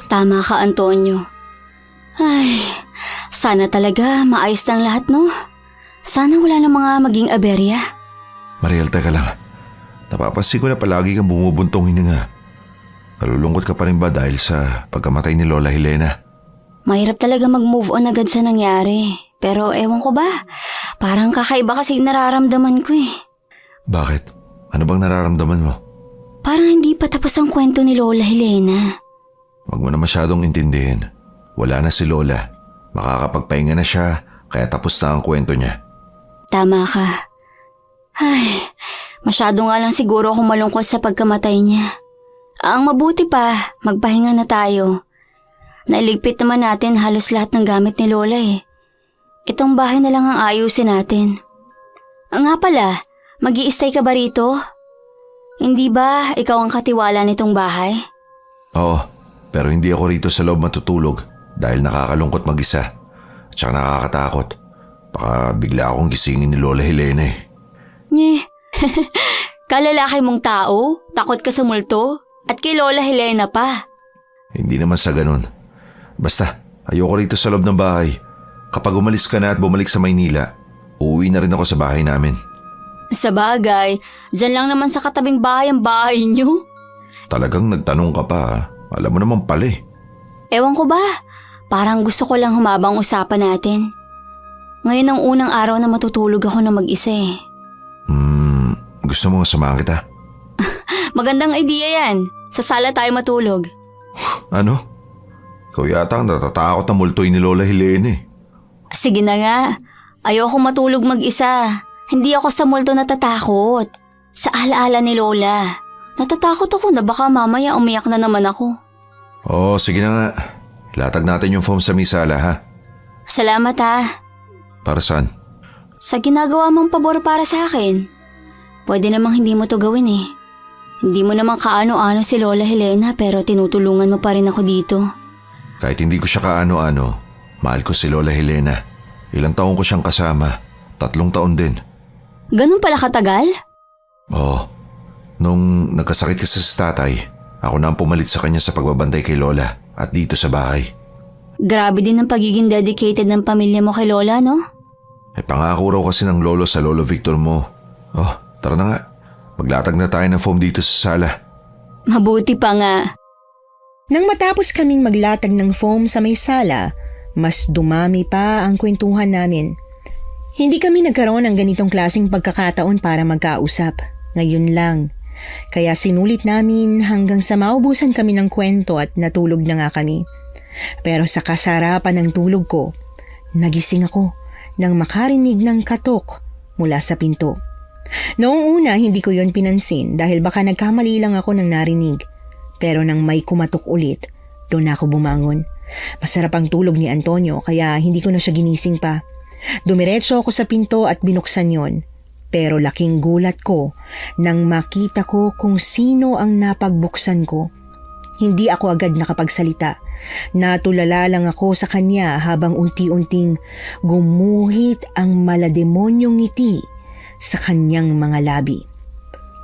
Tama ka, Antonio. Ay, sana talaga maayos lang lahat, no? Sana wala na mga maging aberya. Mariel, teka lang. Napapansin ko na palagi kang bumubuntong hininga. Nalulungkot ka pa rin ba dahil sa pagkamatay ni Lola Helena? Mahirap talaga mag-move on agad sa nangyari. Pero ewan ko ba, parang kakaiba kasi nararamdaman ko eh. Bakit? Ano bang nararamdaman mo? Parang hindi pa tapos ang kwento ni Lola Helena. Huwag mo na masyadong intindihin. Wala na si Lola. Makakapagpahinga na siya, kaya tapos na ang kwento niya. Tama ka. Ay, masyado nga lang siguro akong malungkot sa pagkamatay niya. Ang mabuti pa, magpahinga na tayo. Nailigpit naman natin halos lahat ng gamit ni Lola eh. Itong bahay na lang ang ayusin natin. Nga pala, mag-i-stay ka ba rito? Hindi ba ikaw ang katiwala nitong bahay? Oo, pero hindi ako rito sa loob matutulog dahil nakakalungkot mag-isa. At saka nakakatakot. Baka bigla akong gisingin ni Lola Helena eh. Nye, kalalaki mong tao, takot ka sa multo, at kay Lola Helena pa. Hindi naman sa ganun. Basta, ayoko rito sa loob ng bahay. Kapag umalis ka na at bumalik sa Maynila, uuwi na rin ako sa bahay namin. Sa bagay, dyan lang naman sa katabing bahay ang bahay niyo. Talagang nagtanong ka pa. Alam mo naman pala eh. Ewan ko ba, parang gusto ko lang humabang usapan natin. Ngayon ang unang araw na matutulog ako na mag-isa eh. Gusto mo samahan kita? Magandang idea yan. Sa sala tayo matulog. Ano? Ikaw yata ang natatakot na multoy ni Lola Helena eh. Sige na nga. Ayoko matulog mag-isa. Hindi ako sa multo natatakot. Sa alaala ni Lola. Natatakot ako na baka mamaya umiyak na naman ako. Oo, sige na nga. Latag natin yung foam sa misala ha. Salamat ha. Para saan? Sa ginagawa mong pabor para sa akin. Pwede namang hindi mo to gawin eh. Hindi mo naman kaano-ano si Lola Helena pero tinutulungan mo pa rin ako dito. Kahit hindi ko siya kaano-ano, mahal ko si Lola Helena. Ilang taon ko siyang kasama. 3 taon din. Ganun pala katagal? Oo. Nung nagkasakit kasi sa tatay, ako na ang pumalit sa kanya sa pagbabantay kay Lola at dito sa bahay. Grabe din ang pagiging dedicated ng pamilya mo kay Lola, no? Pangako raw kasi ng lolo sa lolo Victor mo. Oh, tara na nga. Maglatag na tayo ng foam dito sa sala. Mabuti pa nga. Nang matapos kaming maglatag ng foam sa may sala, mas dumami pa ang kwentuhan namin. Hindi kami nagkaroon ng ganitong klaseng pagkakataon para magkausap. Ngayon lang. Kaya sinulit namin hanggang sa maubusan kami ng kwento at natulog na nga kami. Pero sa kasarapan ng tulog ko, nagising ako nang makarinig ng katok mula sa pinto. Noong una hindi ko yon pinansin dahil baka nagkamali lang ako ng narinig. Pero nang may kumatok ulit, doon ako bumangon. Masarap ang tulog ni Antonio kaya hindi ko na siya ginising pa. Dumiretso ako sa pinto at binuksan yon. Pero laking gulat ko nang makita ko kung sino ang napagbuksan ko. Hindi ako agad nakapagsalita. Natulala lang ako sa kanya habang unti-unting gumuhit ang malademonyong ngiti sa kanyang mga labi.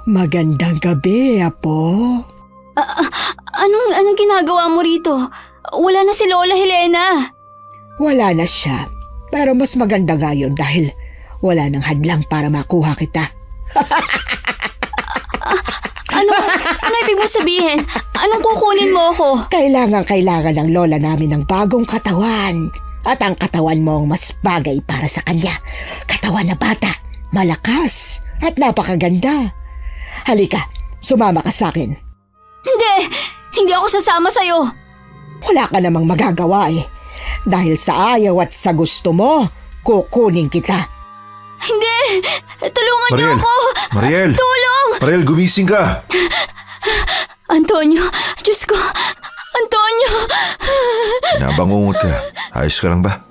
Magandang gabi, Apo. Anong ginagawa mo rito? Wala na si Lola Helena. Wala na siya. Pero mas maganda nga yun dahil wala nang hadlang para makuha kita. Ano ibig mo sabihin? Anong kukunin mo ako? Kailangan ng lola namin ng bagong katawan. At ang katawan mo ang mas bagay para sa kanya. Katawan na bata, malakas, at napakaganda. Halika, sumama ka sa akin. Hindi ako sasama sa'yo. Wala ka namang magagawa eh. Dahil sa ayaw at sa gusto mo, kukunin kita. Hindi! Tulungan niyo Mariel! ako! Mariel! Tulong! Mariel, gumising ka! Antonio! Diyos ko! Antonio! Nabangungot ka. Ayos ka lang ba?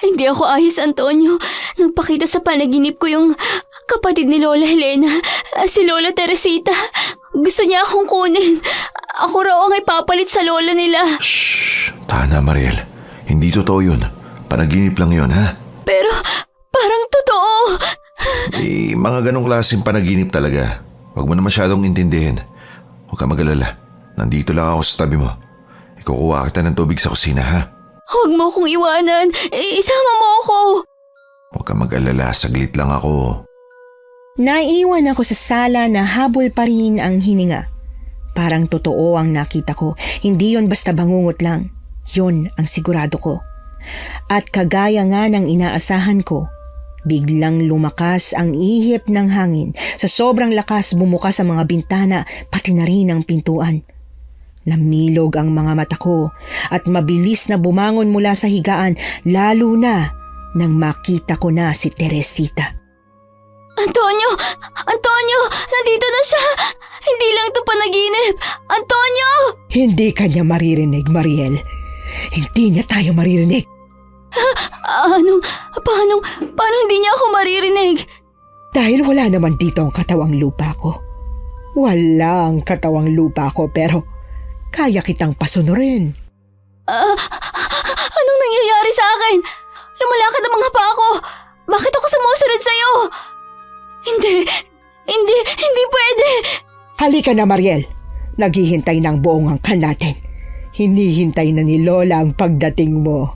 Hindi ako ayos, Antonio. Nagpakita sa panaginip ko yung kapatid ni Lola Helena, si Lola Teresita. Gusto niya akong kunin. Ako raw ang ipapalit sa lola nila. Shhh! Tana, Mariel. Hindi totoo yun. Panaginip lang yun, ha? Pero parang totoo. Mga ganong klaseng panaginip talaga. Huwag mo na masyadong intindihin. Huwag ka mag-alala. Nandito lang ako sa tabi mo. Ikukuha kita ng tubig sa kusina, ha? Huwag mo akong iwanan. Isama mo ako. Huwag ka mag-alala. Saglit lang ako. Naiwan ako sa sala na habol pa rin ang hininga. Parang totoo ang nakita ko. Hindi yon basta bangungot lang. Yon ang sigurado ko. At kagaya nga ng inaasahan ko, biglang lumakas ang ihip ng hangin. Sa sobrang lakas bumukas ang mga bintana pati na rin ang pintuan. Namilog ang mga mata ko at mabilis na bumangon mula sa higaan lalo na nang makita ko na si Teresita. Antonio! Antonio! Nandito na siya! Hindi lang ito panaginip! Antonio! Hindi ka niya maririnig, Mariel. Hindi niya tayo maririnig. Paano hindi niya ako maririnig? Dahil wala naman dito ang katawang lupa ko. Walang katawang lupa ko pero kaya kitang pasunurin. Anong nangyayari sa akin? Lumalakad ang mga paa ko. Bakit ako sumusunod sa'yo? Hindi pwede. Halika na, Mariel. Naghihintay ng buong angkan natin. Hinihintay na ni Lola ang pagdating mo.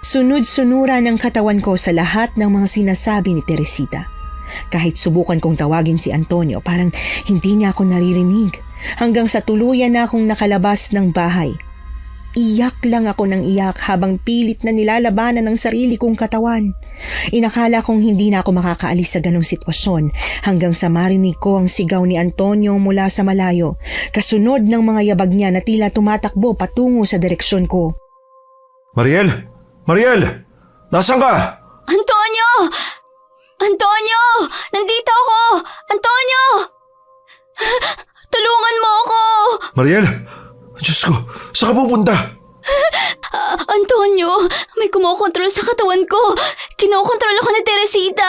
Sunod-sunura ng katawan ko sa lahat ng mga sinasabi ni Teresita. Kahit subukan kong tawagin si Antonio, parang hindi niya ako naririnig. Hanggang sa tuluyan na akong nakalabas ng bahay. Iyak lang ako ng iyak habang pilit na nilalabanan ng sarili kong katawan. Inakala kong hindi na ako makakaalis sa ganong sitwasyon hanggang sa marinig ko ang sigaw ni Antonio mula sa malayo, kasunod ng mga yabag niya na tila tumatakbo patungo sa direksyon ko. Mariel! Mariel! Nasaan ka? Antonio! Antonio! Nandito ako! Antonio! Tulungan mo ako! Mariel! Diyos ko, saan ka pupunta? Antonio, may kumokontrol sa katawan ko. Kinokontrol ako ni Teresita.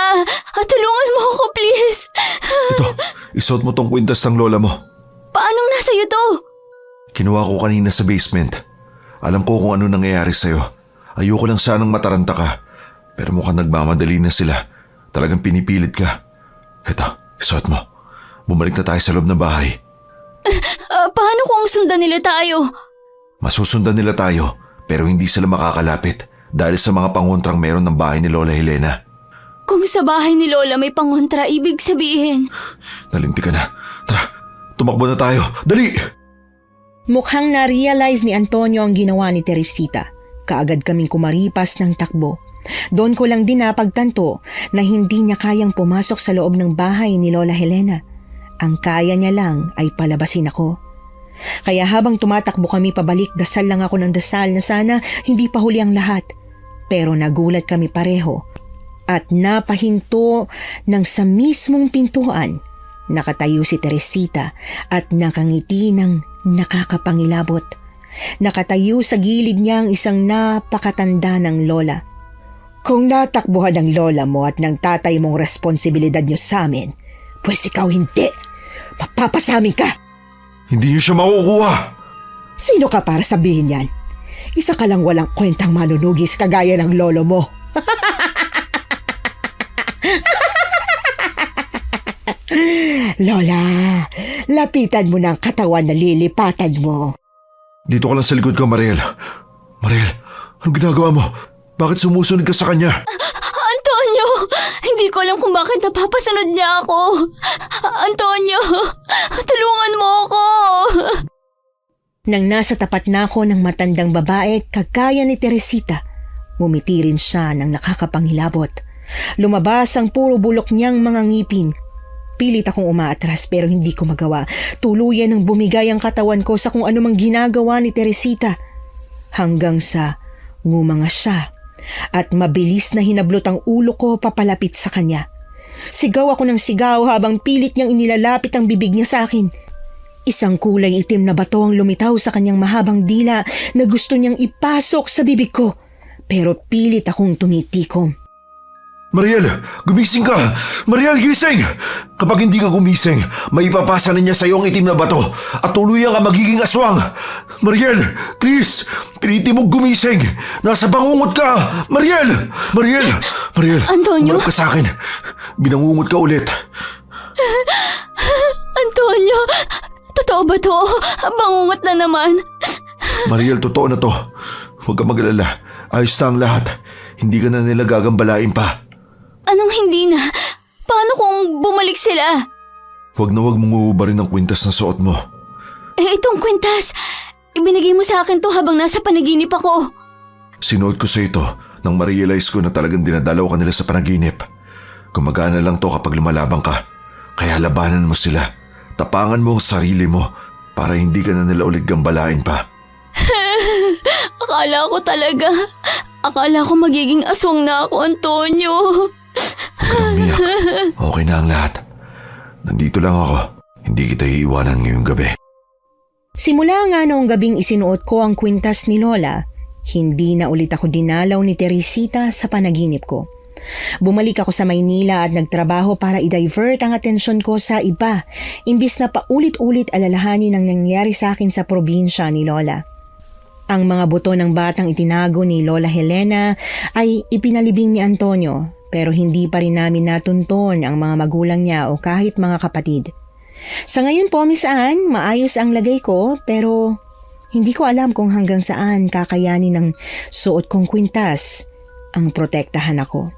Tulungan mo ako, please. Ito, isuot mo tong kwintas ng lola mo. Paanong nasa iyo to? Kinuha ko kanina sa basement. Alam ko kung ano nangyayari sa'yo. Ayoko lang sanang mataranta ka. Pero mukhang nagmamadali na sila. Talagang pinipilit ka. Ito, isuot mo. Bumalik na tayo sa loob ng bahay. Paano kung sundan nila tayo? Masusundan nila tayo, pero hindi sila makakalapit dahil sa mga pangontrang meron ng bahay ni Lola Helena. Kung sa bahay ni Lola may pangontra, ibig sabihin... Nalinti ka na. Tara, tumakbo na tayo. Dali! Mukhang na-realize ni Antonio ang ginawa ni Teresita. Kaagad kaming kumaripas ng takbo. Doon ko lang din napagtanto na hindi niya kayang pumasok sa loob ng bahay ni Lola Helena. Ang kaya niya lang ay palabasin ako. Kaya habang tumatakbo kami pabalik, dasal lang ako ng dasal na sana hindi pa huli ang lahat. Pero nagulat kami pareho at napahinto ng sa mismong pintuan. Nakatayo si Teresita at nakangiti ng nakakapangilabot. Nakatayo sa gilid niya ang isang napakatanda ng lola. Kung natakbuhan ng lola mo at ng tatay mong responsibilidad nyo sa amin, pues ikaw hindi. Mapapasamin ka. Hindi niyo siya makukuha! Sino ka para sabihin yan? Isa ka lang walang kwentang manunugis kagaya ng lolo mo. Lola, lapitan mo ng katawan na lilipatan mo. Dito ka lang sa likod ko, Mariel. Mariel, anong ginagawa mo? Bakit sumusunod ka sa kanya? Antonio! Hindi ko alam kung bakit napapasunod niya ako. Antonio! Tulungan mo ako! Nang nasa tapat na ako ng matandang babae kagaya ni Teresita, ngumiti rin siya ng nakakapangilabot. Lumabas ang puro bulok niyang mga ngipin. Pilit akong umaatras pero hindi ko magawa. Tuluyan ng bumigay ang katawan ko sa kung anumang ginagawa ni Teresita. Hanggang sa ngumanga siya at mabilis na hinablot ang ulo ko papalapit sa kanya. Sigaw ako ng sigaw habang pilit niyang inilalapit ang bibig niya sa akin. Isang kulay itim na bato ang lumitaw sa kanyang mahabang dila na gusto niyang ipasok sa bibig ko. Pero pilit akong tumitikom. Mariel, gumising ka! Mariel, gising! Kapag hindi ka gumising, maipapasa na niya sa iyo ang itim na bato at tuluyan ka magiging aswang! Mariel, please! Pilitin mong gumising! Nasa bangungot ka! Mariel! Mariel! Mariel! Antonio? Umarap ka sa akin! Binangungot ka ulit! Antonio! Totoo ba to? Bangungot na naman. Mariel, totoo na to. Huwag ka mag-alala. Ayos na ang lahat. Hindi ka na nila gagambalain pa. Anong hindi na? Paano kung bumalik sila? Huwag na huwag mong uubarin ang kwintas na suot mo. Itong kwintas. Ibinigay mo sa akin to habang nasa panaginip ako. Sinuot ko sa ito nang ma-realize ko na talagang dinadalaw ka nila sa panaginip. Gumagana lang to kapag lumalabang ka. Kaya labanan mo sila. Tapangan mo ang sarili mo para hindi ka na nila ulit gambalain pa. Akala ko magiging aswang na ako, Antonio. Huwag ka nang umiyak. Okay na ang lahat. Nandito lang ako. Hindi kita iiwanan ngayong gabi. Simula nga noong gabing isinuot ko ang kwintas ni Lola, hindi na ulit ako dinalaw ni Teresita sa panaginip ko. Bumalik ako sa Maynila at nagtrabaho para i-divert ang atensyon ko sa iba, imbis na paulit-ulit alalahanin ang nangyari sa akin sa probinsya ni Lola. Ang mga buto ng batang itinago ni Lola Helena ay ipinalibing ni Antonio, pero hindi pa rin namin natunton ang mga magulang niya o kahit mga kapatid. Sa ngayon po, Miss Anne, maayos ang lagay ko pero hindi ko alam kung hanggang saan kakayanin ng suot kong kwintas ang protektahan ako.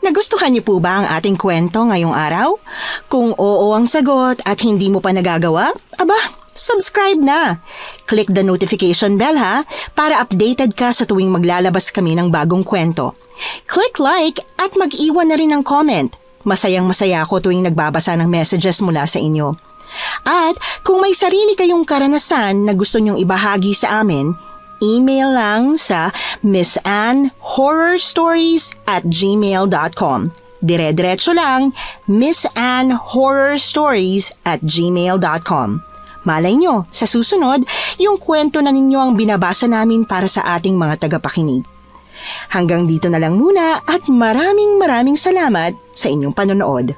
Nagustuhan niyo po ba ang ating kwento ngayong araw? Kung oo ang sagot at hindi mo pa nagagawa, subscribe na. Click the notification bell para updated ka sa tuwing maglalabas kami ng bagong kwento. Click like at mag-iwan na rin ng comment. Masayang-masaya ako tuwing nagbabasa ng messages mula sa inyo. At kung may sarili kayong karanasan na gusto nyong ibahagi sa amin, email lang sa missanhorrorstories@gmail.com. Dire-diretso lang, missanhorrorstories@gmail.com. Malay nyo, sa susunod, yung kwento na ninyo ang binabasa namin para sa ating mga tagapakinig. Hanggang dito na lang muna at maraming salamat sa inyong panonood.